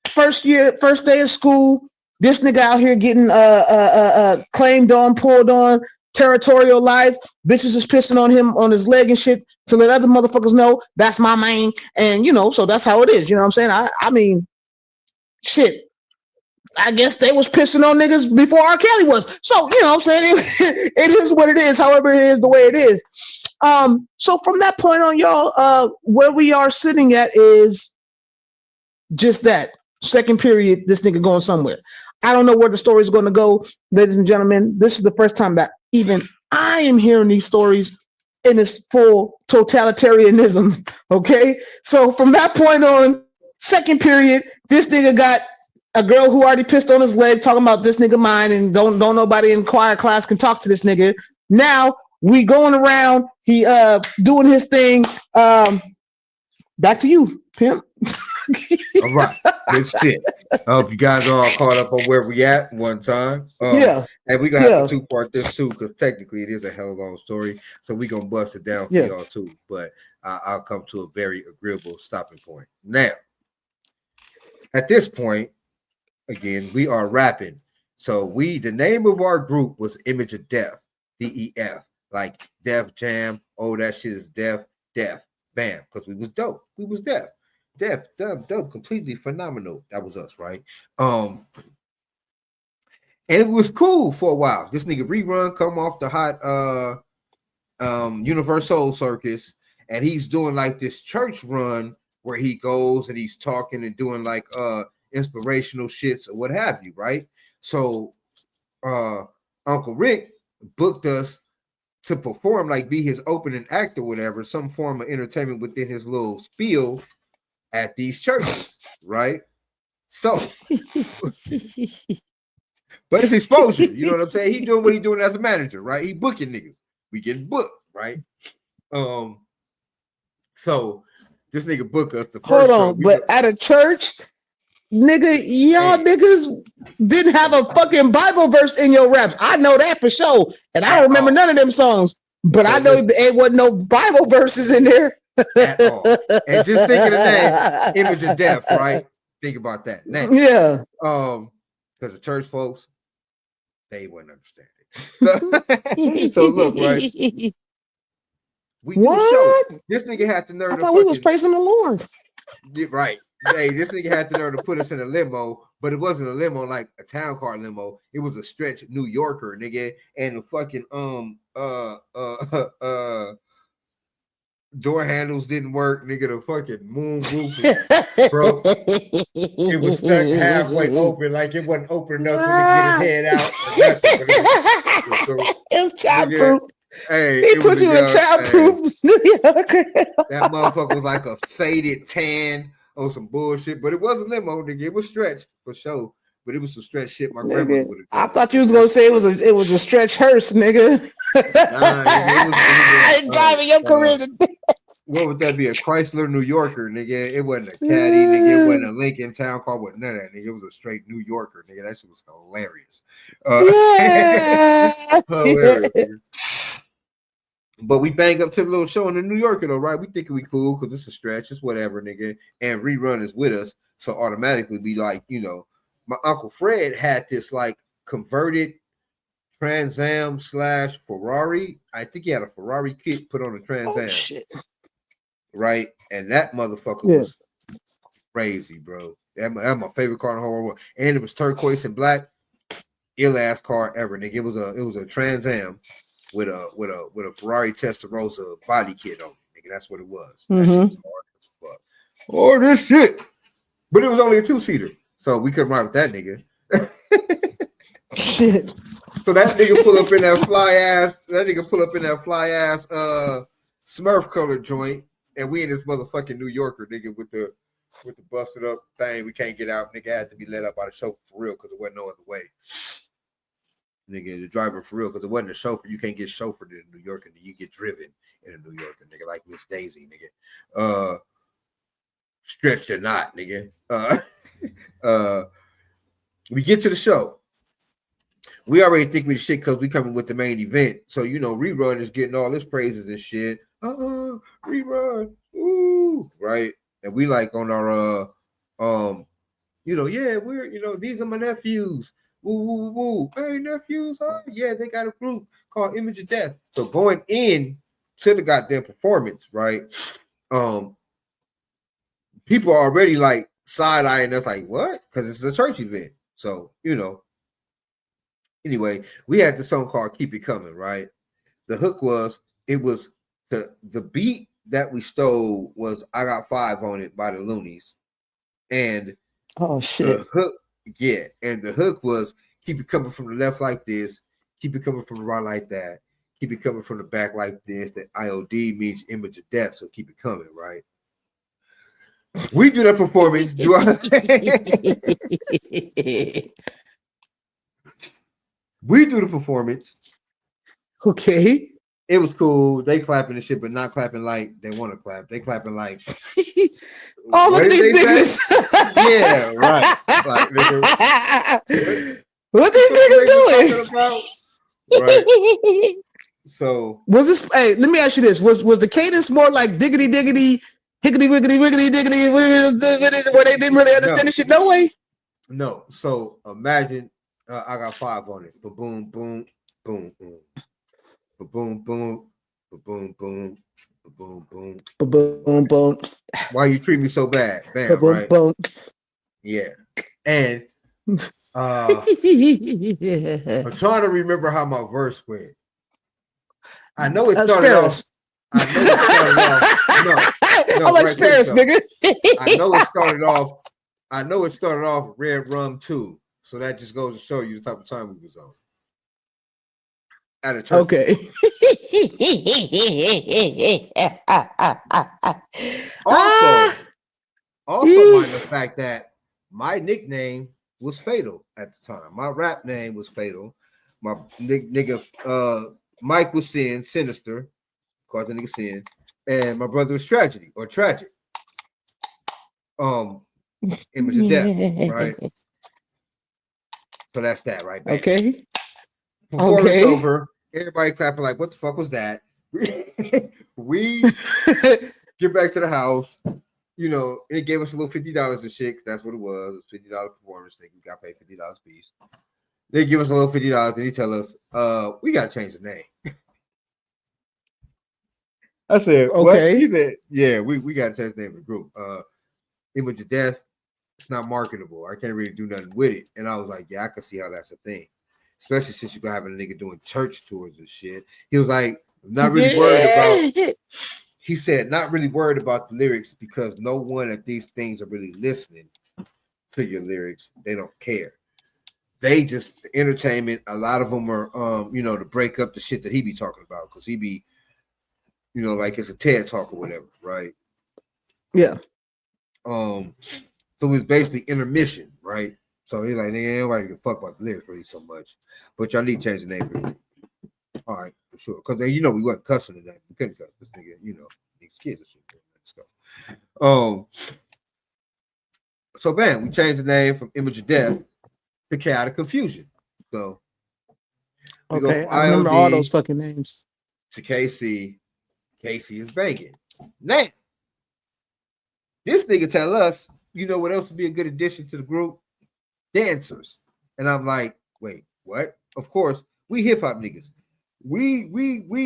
first day of school. This nigga out here getting claimed on, pulled on, territorialized. Bitches is pissing on him on his leg and shit to let other motherfuckers know that's my man. And so that's how it is. You know what I'm saying? I mean, shit. I guess they was pissing on niggas before R. Kelly was. So, you know what I'm saying? It is what it is, however it is the way it is. So from that point on, y'all, where we are sitting at is just that. Second period, this nigga going somewhere. I don't know where the story is going to go, ladies and gentlemen. This is the first time that even I am hearing these stories in its full totalitarianism, okay? So from that point on, second period, this nigga got a girl who already pissed on his leg talking about this nigga mine, and don't nobody in choir class can talk to this nigga. Now We going around. He doing his thing. Back to you, pimp. All right, good shit. I hope you guys are all caught up on where we at one time. Yeah, And we gonna have yeah, to two-part this too, because technically it is a hell of a long story. So we gonna bust it down for yeah. y'all too. But I'll come to a very agreeable stopping point. Now, at this point, again, we are rapping. So the name of our group was Image of Death, DEF, like Def Jam. Oh, that shit is Def, bam, because we was dope. We was Def, dope, completely phenomenal. That was us, right? And it was cool for a while. This nigga Rerun come off the hot Universal Circus, and he's doing like this church run where he goes and he's talking and doing like inspirational shits or what have you, right? So Uncle Rick booked us to perform, like be his opening act or whatever, some form of entertainment within his little spiel at these churches, right? So, but it's exposure, you know what I'm saying? He doing what he doing as a manager, right? He booking niggas. We getting booked, right? So this nigga book us the first Hold show. on, but at a church, nigga, y'all niggas didn't have a fucking Bible verse in your raps. I know that for sure, and I don't remember none of them songs. But so I know there wasn't no Bible verses in there at all. And just think of the name, Image of Death, right? Think about that. Now, yeah. Because the church folks, they wouldn't understand it. So look, right? We do a show. This nigga had the nerve. I thought we was praising the Lord. Right. Hey, this nigga had the nerve to put us in a limo, but it wasn't a limo like a town car limo. It was a stretch New Yorker, nigga, and the fucking door handles didn't work, nigga. The fucking moon roof, bro. It was stuck halfway open, like it wasn't open enough for him to get his head out. It was childproof. Hey, he put you in childproof New Yorker. That motherfucker was like a faded tan or some bullshit, but it wasn't limo, nigga. It was stretched for sure. But it was some stretch shit my grandmother would have done. I thought you was gonna say it was a stretch hearse, nigga. Nah, it was driving your career to death. What would that be? A Chrysler New Yorker, nigga. It wasn't a Caddy, nigga. It wasn't a Lincoln Town Car, with none of that, nigga. It was a straight New Yorker, nigga. That shit was hilarious. Hilarious, nigga. But we bang up to the little show in the New Yorker, though, right? We thinking we cool because it's a stretch, it's whatever, nigga. And Rerun is with us, so automatically we like, you know, my Uncle Fred had this like converted Trans Am / Ferrari. I think he had a Ferrari kit put on a Trans Am. Oh, shit. Right? And that motherfucker was crazy, bro. That's my favorite car in the whole world. And it was turquoise and black. Ill ass car ever, nigga. It was a Trans Am with a Ferrari Testarossa body kit on it, nigga. That's what it was. That shit was hard as fuck. Oh, this shit. But it was only a 2-seater. So we couldn't ride with that nigga. Shit. So that nigga pull up in that fly ass Smurf color joint, and we in this motherfucking New Yorker, nigga, with the busted up thing. We can't get out. Nigga had to be let up by the chauffeur for real because there wasn't no other way. Nigga, the driver for real, because it wasn't a chauffeur. You can't get chauffeured in a New Yorker, and you get driven in a New Yorker, nigga, like Miss Daisy, nigga. Stretched or not, nigga. We get to the show. We already think we the shit because we coming with the main event. So, you know, Rerun is getting all this praises and shit. Rerun. Ooh. Right. And we like on our you know, yeah, we're, you know, these are my nephews. Woo, woo, woo. Hey, nephews, huh? Yeah, they got a group called Image of Death. So going in to the goddamn performance, right? People are already like side-eyeing us like, what? Because it's a church event. So, you know. Anyway, we had the song called Keep It Coming, right? The hook was, it was the beat that we stole was I Got 5 on It by the Loonies. And oh shit. The hook, yeah, and the hook was keep it coming from the left like this, keep it coming from the right like that, keep it coming from the back like this. That IOD means Image of Death, so keep it coming, right? We do that performance. We do the performance. Okay. it was cool. They clapping and shit, but not clapping like they want to clap. They clapping like, Oh, look what at did they these say? niggas. Yeah, right. Like, nigga, What the these fuck are they niggas talking about? Right. doing? So Was this? Hey, let me ask you this: was the cadence more like diggity diggity, higgity wiggity wiggity diggity, where they didn't really understand no, the shit? No way. no. So imagine I got 5 on it. Boom, boom, boom, boom, boom, boom, boom, boom, boom, boom, boom. Boom boom, Why you treat me so bad? boom Bam, boom right? boom. Yeah. And I'm trying to remember how my verse went. I know it started Spare off. us. I know it started off. I'm No, like right spare quick us, though. nigga. I know it started off. I know it started off Red Rum 2. So that just goes to show you the type of time we was on. At a church. Okay. Also, mind the fact that my nickname was Fatal at the time. My rap name was Fatal. My nigga Mike was Sinister, called the nigga Sin, and my brother was Tragedy or Tragic. Image of Death, right? So that's that, right? Bam. Okay. Performance over. Everybody clapping like, what the fuck was that? We get back to the house. You know, it gave us a little $50 and shit. That's what it was. $50 performance thing. We got paid $50 a piece. They give us a little $50 and he tell us, we gotta change the name. I said, what? Okay. He said, yeah, we gotta change the name of the group. Image of Death, it's not marketable. I can't really do nothing with it. And I was like, yeah, I can see how that's a thing. Especially since you're gonna have a nigga doing church tours and shit. He was like, not really worried about. He said, not really worried about the lyrics because no one at these things are really listening to your lyrics. They don't care. They just the entertainment. A lot of them are, to break up the shit that he be talking about because he be, like it's a TED talk or whatever, right? Yeah. So it's basically intermission, right? So he's like, nigga, nobody can fuck about the lyrics really so much, but y'all need to change the name of it. All right, for sure. Because we wasn't cussing in that. We couldn't cuss this nigga, these kids and shit. Let's go. So bam, we changed the name from Image of Death to Chaotic Confusion. So we go Okay. from I remember all IOD those fucking names. to KC. KC is banging. Now, this nigga tell us, you know what else would be a good addition to the group? Dancers. And I'm like, wait, what? Of course, we hip hop niggas. We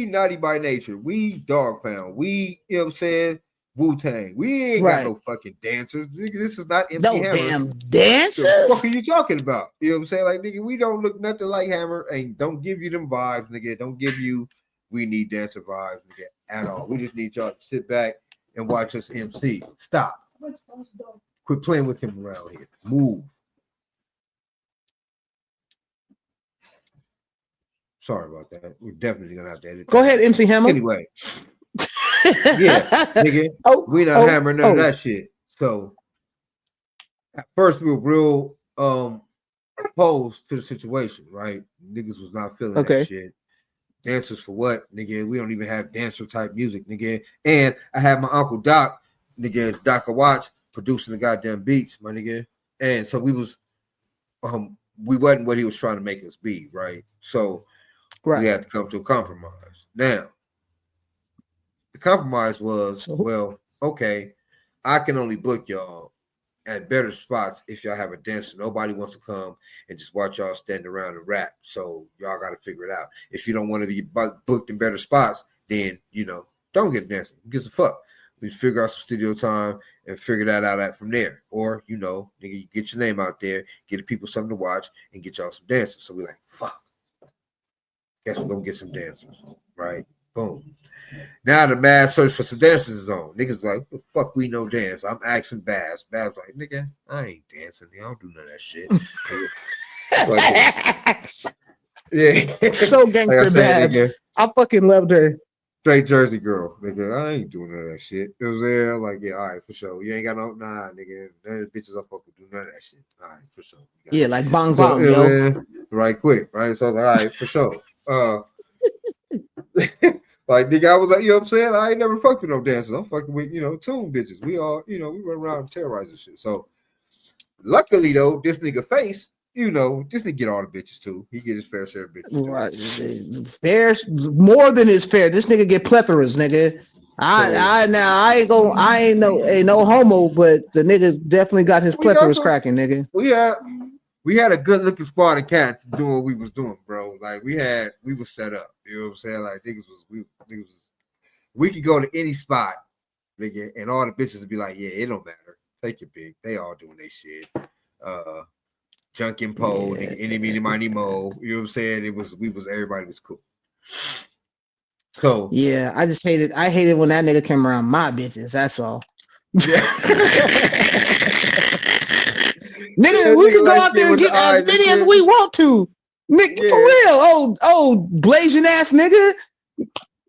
naughty by nature. We dog pound. We, you know what I'm saying? Wu-Tang. We ain't got no fucking dancers. Nigga, this is not MC No Hammer. damn The dancers. fuck are you talking about? You know what I'm saying? Like, nigga, we don't look nothing like Hammer and don't give you them vibes, nigga. Don't give you we need dancer vibes, nigga, at all. We just need y'all to sit back and watch us MC. Stop. Quit playing with him around here. Move. Sorry about that. We're definitely gonna have to edit. Go ahead, MC Hammer. Anyway, yeah, nigga, we not hammering none of that shit. So at first we were real opposed to the situation, right? Niggas was not feeling that shit. Dancers for what, nigga? We don't even have dancer type music, nigga. And I had my uncle Doc, nigga, Doc Watch, producing the goddamn beats, my nigga. And so we wasn't what he was trying to make us be, right? So we had to come to a compromise. Now, the compromise was, well, okay, I can only book y'all at better spots if y'all have a dancer. Nobody wants to come and just watch y'all stand around and rap. So y'all got to figure it out. If you don't want to be booked in better spots, then, don't get a dancer. Who gives a fuck? We figure out some studio time and figure that out from there. Or, nigga, you get your name out there, get the people something to watch, and get y'all some dancers. So we're like, fuck. Guess we're going to get some dancers, right? Boom. Now the mad search for some dancers is on. Niggas like, the fuck we know dance. I'm asking Babs. Babs like, nigga, I ain't dancing. I don't do none of that shit. Yeah. So gangster like Babs. Nigga, I fucking loved her. Straight Jersey girl. Nigga, I ain't doing none of that shit. It was there. Like, yeah, all right, for sure. You ain't got no, nah, nigga. None of the bitches I fucking do none of that shit. All right, for sure. Yeah, like bong bong, yo. Right quick, right? So, all right, for sure. Like, nigga, I was like, you know what I'm saying? I ain't never fucked with no dancers. I'm fucking with, tune bitches. We all, we run around and terrorize and shit. So, luckily, though, this nigga Face, this nigga get all the bitches, too. He get his fair share of bitches, too. Right. Fair, more than his fair. This nigga get plethoras, nigga. I ain't no homo, but the nigga definitely got his plethoras cracking, nigga. We had a good looking squad of cats doing what we was doing, bro. Like we was set up. You know what I'm saying? Like we could go to any spot, nigga, and all the bitches would be like, yeah, it don't matter. Take your pick. They all doing their shit. Junkin' pole, nigga, any meeny miny mo. You know what I'm saying? Everybody was cool. So yeah, I hated when that nigga came around my bitches. That's all. Yeah. Nigga, we can go out there and get as many as we want to. Nigga, for real. Oh, Blasian ass nigga.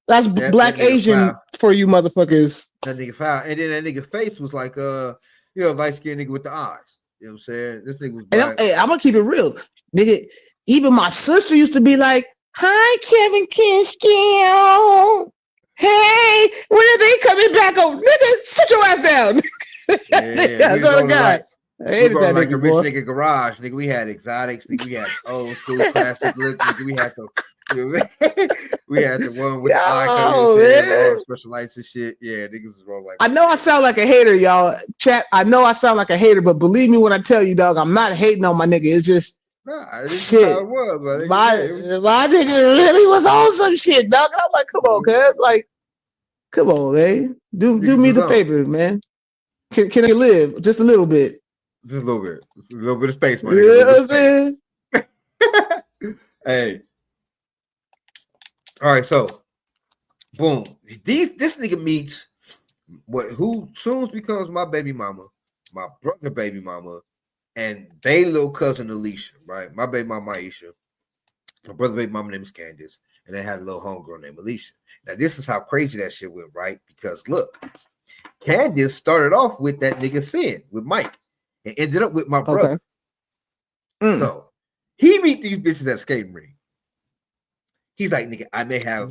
That's Black Asian for you motherfuckers. That nigga foul. And then that nigga Face was like light skinned nigga with the eyes. You know what I'm saying? This nigga was black. Hey, I'm gonna keep it real. Nigga, even my sister used to be like, hi, Kevin Kinskill. Hey, when are they coming back? Oh, nigga, sit your ass down. That's all I got. I hated that like nigga, a rich nigga garage. Nigga, we had exotics. Nigga, we had old school classic look. Nigga, we had the one with the eye all the special lights and shit. Yeah, niggas was wrong like. I know I sound like a hater, y'all. Chat. I know I sound like a hater, but believe me when I tell you, dog, I'm not hating on my nigga. It's just this is how it was. But my nigga really was on some shit, dog. I'm like, come on, cuz. Like, come on, man. Do me the favor, man. Can I live just a little bit? Just a little bit. A little bit of space, my nigga. You know what I'm saying? Hey. All right, so boom. This nigga meets who soon becomes my baby mama, my brother baby mama, and they little cousin Alicia, right? My baby mama Aisha. My brother baby mama name is Candace, and they had a little homegirl named Alicia. Now, this is how crazy that shit went, right? Because look, Candace started off with that nigga Sin with Mike and ended up with my brother. Okay. So he meet these bitches at a skating ring. He's like, nigga, I may have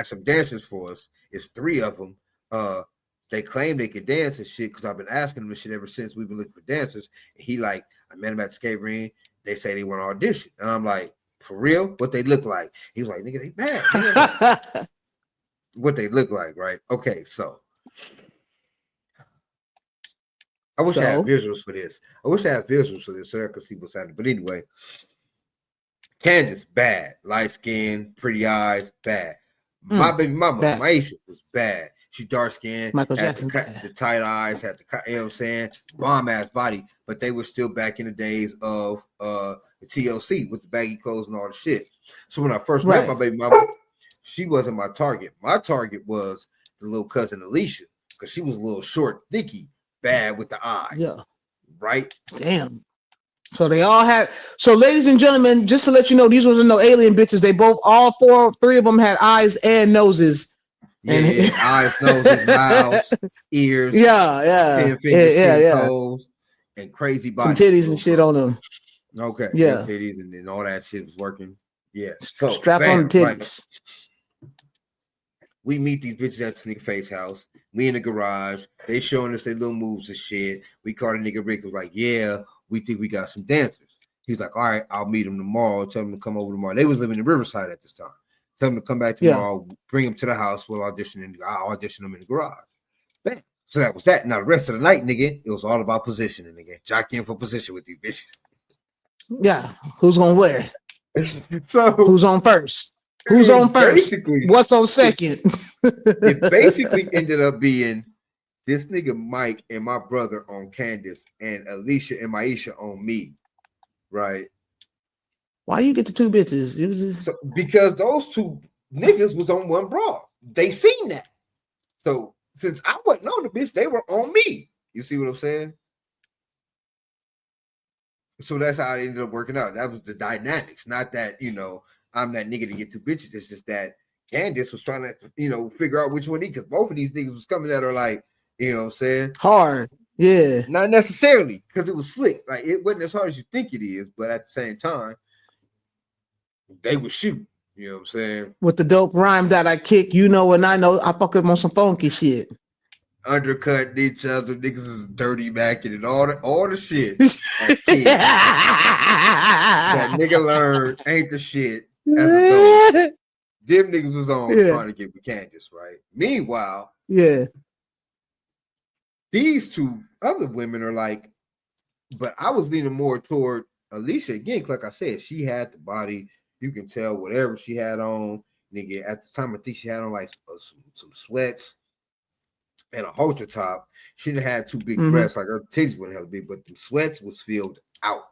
some dancers for us. It's 3 of them. They claim they can dance and shit because I've been asking them this shit ever since we've been looking for dancers. And he like, I met them at the skate ring. They say they want to audition. And I'm like, for real? What they look like? He was like, nigga, they bad. What they look like, right? Okay, so I wish I had visuals for this. So I could see what's happening. But anyway, Candace, bad. Light skin, pretty eyes, bad. My baby mama, Maisha, was bad. She dark skinned, Michael Jackson, the tight eyes, had the, you know what I'm saying, bomb ass body, but they were still back in the days of the TLC with the baggy clothes and all the shit. So when I first met my baby mama, she wasn't my target. My target was the little cousin Alicia, because she was a little short, thicky, bad with the eyes. Yeah. Right? Damn. So they all had. So, ladies and gentlemen, just to let you know, these wasn't no alien bitches. They all 3 of them had eyes and noses. Yeah, eyes, noses, mouths, ears. Yeah. 10 fingers, 10 toes, and crazy bodies. Some titties and shit on them. Okay. Yeah, titties and all that shit was working. Yeah. So strap on the titties. Right. We meet these bitches at the nigga Face house. We in the garage. They showing us their little moves and shit. We called a nigga Rick. Was like, yeah, we think we got some dancers. He's like, all right, I'll meet them tomorrow. Tell them to come over tomorrow. They was living in Riverside at this time. Tell them to come back tomorrow. Bring them to the house. We'll audition. I'll audition them in the garage. Bam. So that was that. Now the rest of the night, nigga, it was all about positioning, nigga. Jockeying for position with these bitches. Yeah. Who's gonna wear? So who's on first? Who's on first? What's on second? It basically ended up being this nigga Mike and my brother on Candace, and Alicia and Maisha on me, right? Why you get the 2 bitches? So, because those 2 niggas was on one bra. They seen that. So since I wasn't on the bitch, they were on me. You see what I'm saying? So that's how it ended up working out. That was the dynamics. Not that, I'm that nigga to get 2 bitches. It's just that Candace was trying to, figure out which one because both of these niggas was coming at her like, you know what I'm saying? Hard. Yeah. Not necessarily, because it was slick. Like, it wasn't as hard as you think it is, but at the same time, they would shoot. You know what I'm saying? With the dope rhyme that I kick, you know, and I know I fuck up on some funky shit. Undercutting each other, niggas is dirty macking and all the shit as kids that nigga learned ain't the shit as adults. Them niggas was on trying to get with Candace, right? Meanwhile, these two other women are like, but I was leaning more toward Alicia again. Like I said, she had the body. You can tell whatever she had on. Nigga, at the time, I think she had on like some sweats and a halter top. She didn't have two big breasts, like her titties wouldn't have big, but the sweats was filled out.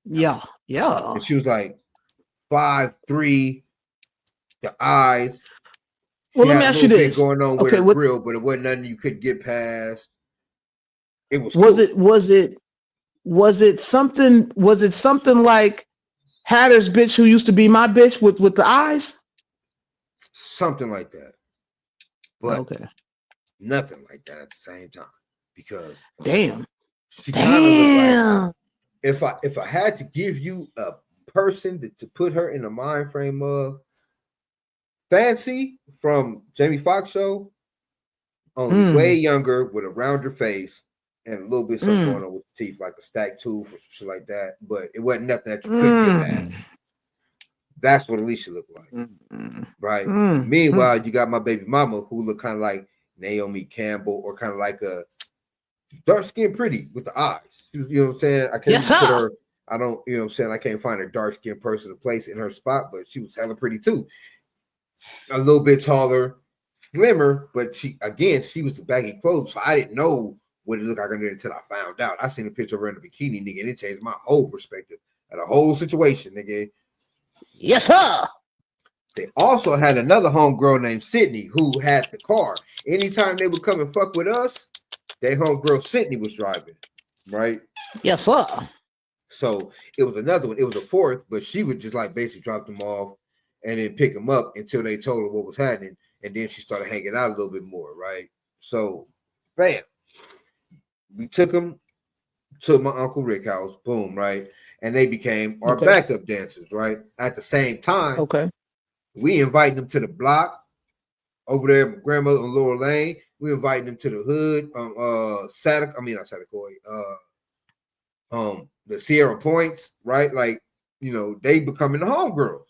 Yeah. And she was like 5'3", the eyes. Well, let me ask you this. Going on with her grill, but it wasn't nothing you could get past. It was. Was it something like Hatter's bitch who used to be my bitch with the eyes? Something like that. But okay. Nothing like that at the same time. Because she kind of looked like if I had to give you a person to put her in the mind frame of Fancy from Jamie Foxx show, only way younger with a rounder face and a little bit something going on with the teeth, like a stacked tooth or shit like that. But it wasn't nothing that you couldn't get past. That's what Alicia looked like, right? Meanwhile, you got my baby mama who looked kind of like Naomi Campbell or kind of like a dark skin pretty with the eyes. You know what I'm saying? I can't put her. I don't. You know what I'm saying? I can't find a dark skinned person to place in her spot, but she was hella pretty too. A little bit taller, slimmer, but she was the baggy clothes, so I didn't know what it looked like under until I found out. I seen a picture of her in a bikini, nigga, and it changed my whole perspective of the whole situation, nigga. Yes, sir. They also had another homegirl named Sydney who had the car. Anytime they would come and fuck with us, their homegirl Sydney was driving, right? Yes, sir. So it was another one. It was a fourth, but she would just like basically drop them off and then pick them up until they told her what was happening. And then she started hanging out a little bit more, right? So, bam. We took them to my Uncle Rick's house, boom, right? And they became our backup dancers, right? At the same time, we invited them to the block over there, my grandmother on Lower Lane. We invited them to the hood, the Sierra Points, right? Like, you know, they becoming the homegirls,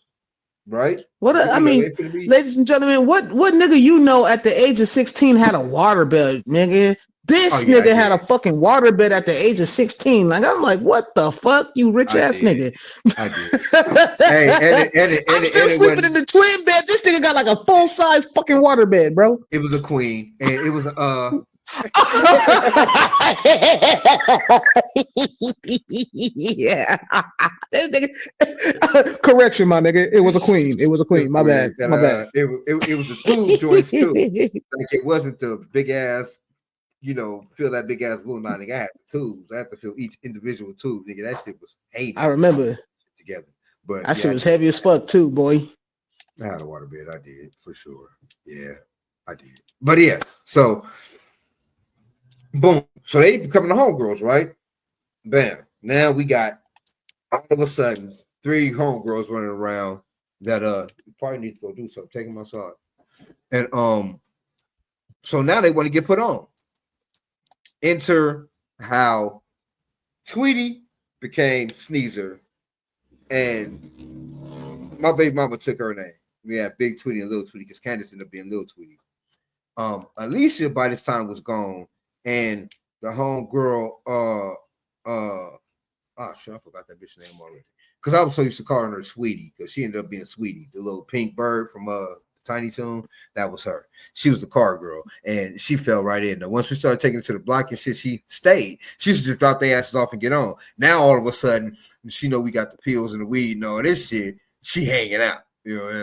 right? Ladies and gentlemen, what nigga you know at the age of 16 had a waterbed, nigga? This nigga had a fucking waterbed at the age of 16. Like, I'm like, what the fuck, you rich ass nigga? I did. I'm still sleeping in the twin bed. This nigga got like a full size fucking waterbed, bro. It was a queen, and it was yeah. Correction, my nigga. It was a queen. It was a queen. My bad. My bad. It was a tube joint too. Like it wasn't the big ass, you know, feel that big ass blue line. I had the tubes. I had to feel each individual tube, nigga. That shit was heinous. I remember together, but that shit was heavy as fuck too, boy. I had a waterbed. I did for sure. Yeah, I did. But yeah, so boom. So they becoming the homegirls, right? Bam. Now we got all of a sudden 3 homegirls running around that you probably need to go do something. Take them outside. And so now they want to get put on. Enter how Tweety became Sneezer, and my baby mama took her name. We had Big Tweety and Little Tweety because Candace ended up being Little Tweety. Alicia by this time was gone, and the homegirl, shit, I forgot that bitch name already. Because I was so used to calling her Sweetie, because she ended up being Sweetie, the little pink bird from Tiny Toon. That was her. She was the car girl, and she fell right in. Now, once we started taking her to the block and shit, she stayed. She used to just drop their asses off and get on. Now all of a sudden, she know we got the pills and the weed and all this shit. She hanging out. You know what I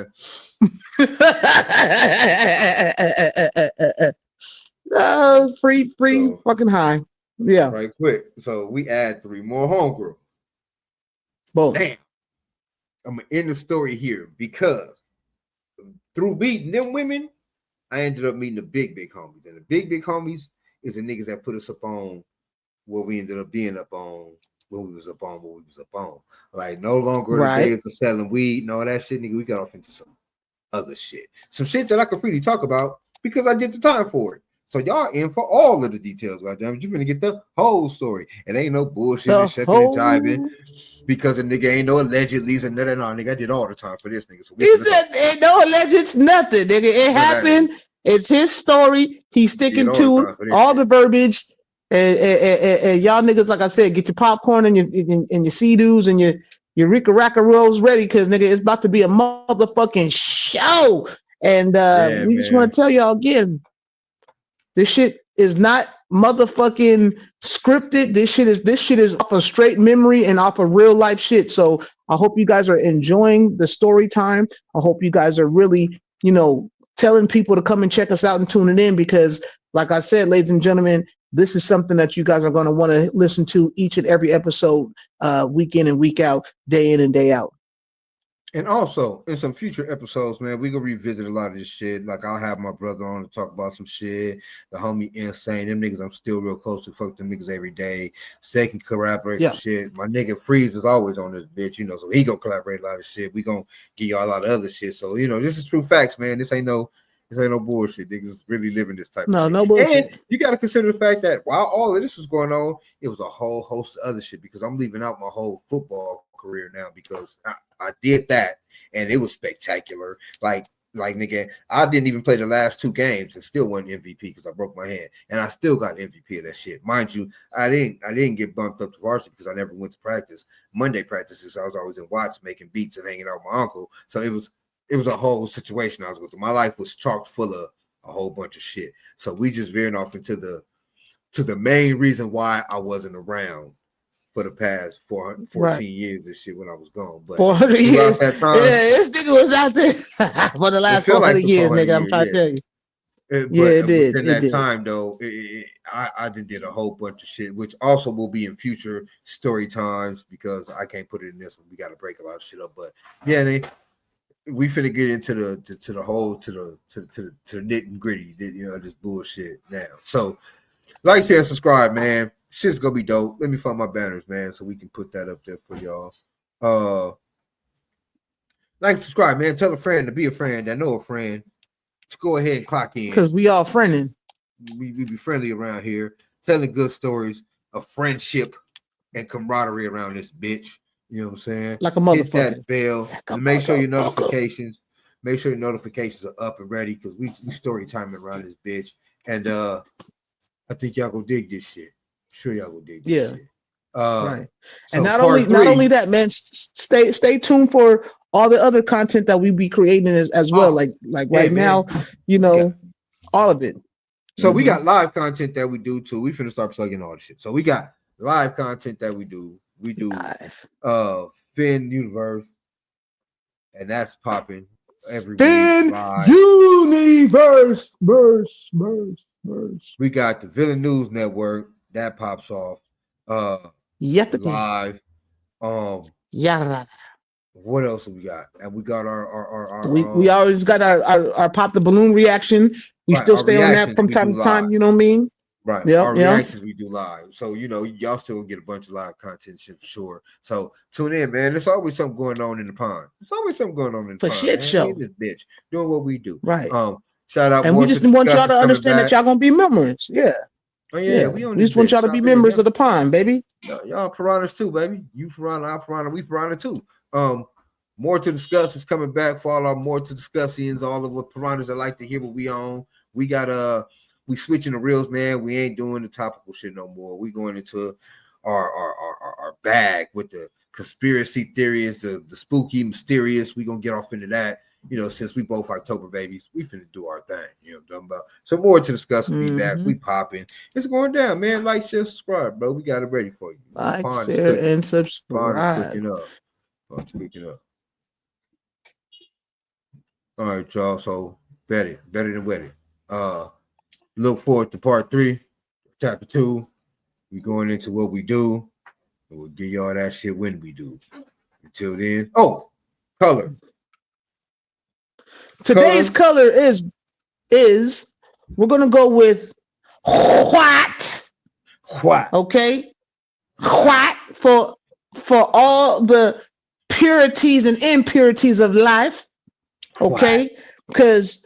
mean? Free, so, fucking high. Yeah. Right quick. So we add 3 more homegirls. Boom. Damn. I'm gonna end the story here because through meeting them women, I ended up meeting the big homies. And the big homies is the niggas that put us up on what we ended up being up on when we was up on what we was up on. Like no longer the Right. days of selling weed and all that shit, nigga. We got off into some other shit. Some shit that I could freely talk about because I did the time for it. So y'all in for all of the details, goddamn. You're gonna get the whole story. It ain't no bullshit The and shucking and whole. jiving because a nigga ain't no allegedly and none. Nigga, I did all the time for this nigga. So we He finna said, talk. "Ain't no alleged nothing, nigga. It None of that happened. nigga. It's his story. He's Did sticking all the to time for this all the shit. verbiage. And y'all niggas, like I said, get your popcorn and your sea-doos and your Rika Raka rolls ready, because nigga, it's about to be a motherfucking show. And Yeah, we just want man. to tell y'all again, this shit is not motherfucking scripted. This shit is off of straight memory and off of real life shit. So I hope you guys are enjoying the story time. I hope you guys are really, telling people to come and check us out and tuning in, because like I said, ladies and gentlemen, this is something that you guys are going to want to listen to each and every episode, week in and week out, day in and day out. And also in some future episodes, man, we gonna revisit a lot of this shit. Like I'll have my brother on to talk about some shit. The homie Insane, them niggas I'm still real close to. Fuck them niggas every day. So they can collaborate some Yeah. shit. My nigga Freeze is always on this bitch, so he gonna collaborate a lot of shit. We gonna give y'all a lot of other shit. So this is true facts, man. This ain't no bullshit. Niggas really living this type of No, shit. no And bullshit. you gotta consider the fact that while all of this was going on, it was a whole host of other shit, because I'm leaving out my whole football career now because I did that and it was spectacular. Like nigga, I didn't even play the last 2 games and still won MVP because I broke my hand, and I still got MVP of that shit. Mind you, I didn't get bumped up to varsity because I never went to practice. Monday practices, I was always in Watts making beats and hanging out with my uncle. So it was a whole situation I was going through. My life was chock full of a whole bunch of shit. So we just veering off into the main reason why I wasn't around for the past 14 Right. years and shit when I was gone. But 400 throughout years. that Yeah, time, this nigga was out there for the it last felt like 400 some years, 400 nigga. I'm years, trying to tell you. Yeah, but it did. within It that did. time though, I did a whole bunch of shit, which also will be in future story times because I can't put it in this one. We got to break a lot of shit up, but yeah, we finna get into the nit and gritty, this bullshit now. So, like, share, and subscribe, man. Shit's gonna be dope. Let me find my banners, man, so we can put that up there for y'all. Like, subscribe, man. Tell a friend to be a friend. I know a friend. Let's go ahead and clock in. Because we all friending. We be friendly around here, telling good stories of friendship and camaraderie around this bitch. You know what I'm saying? Like a Hit motherfucker. that bell. Like a And make sure your motherfucker. notifications are up and ready, because we story timing around this bitch. And I think y'all gonna dig this shit. Sure, y'all gonna dig this Yeah. shit. Right. And So part not only 3. that, man, stay tuned for all the other content that we be creating as well. Oh, Like hey right now, man, yeah. all of it. So we got live content that we do too. We finna start plugging all the shit. So we got live content that we do. We do Live. Finn Universe, and that's popping every week Spin live. universe, verse. We got the Villian News Network that pops off Yesterday. live. Yeah. What else we got? And we got We always got our pop the balloon reaction. We right, still our stay on that reactions from we do time to time. live. You know what I mean? Right. Yeah. Our Yeah. reactions we do live. So, y'all still get a bunch of live content shit for sure. So tune in, man. There's always something going on in the pond. There's always something going on in the For pond, shit man. We in show. this bitch doing what we do. Right. Shout out And we more to just want y'all discuss to is coming understand that back. y'all gonna be members. Yeah. Oh yeah, we on We this just want bitch. y'all to be members of the pond, baby. Y'all piranhas too, baby. You piranha, I piranha, we piranha too. More to discuss is coming back for all our more to discussings, all of what piranhas that like to hear what we on. We got we switching the reels, man. We ain't doing the topical shit no more. We going into our bag with the conspiracy theories, the spooky, mysterious. We gonna get off into that. Since we both October babies, we finna do our thing. You know what I'm talking about? So more to discuss will be back. We popping. It's going down, man. Like, share, subscribe, bro. We got it ready for you. Like, Pond is share, cooking. and Pond is subscribe. cooking up. Pond's cooking up. All right, y'all. So better than wedding. Look forward to part 3, chapter 2. We going into what we do, and we'll give y'all that shit when we do. Until then, color. Today's color is we're gonna go with white. What? Okay, white for all the purities and impurities of life. Okay, because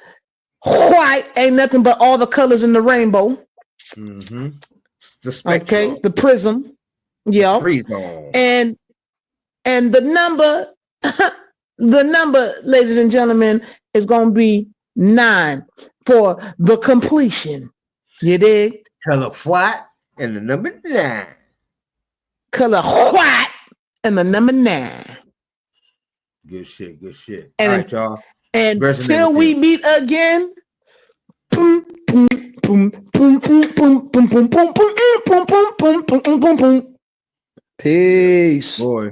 white ain't nothing but all the colors in the rainbow. Mm-hmm. The spectrum. Okay, the prism. Yeah, and the number, the number, ladies and gentlemen, is gonna be 9 for the completion. You dig? Color white and the number 9. Color white and the number 9. Good shit. Good shit. And all right, y'all. until we meet again. Boom, boom, boom, boom, boom, boom, boom, boom, boom, boom, boom, boom, boom, boom, boom, boom, boom. Peace. Boy.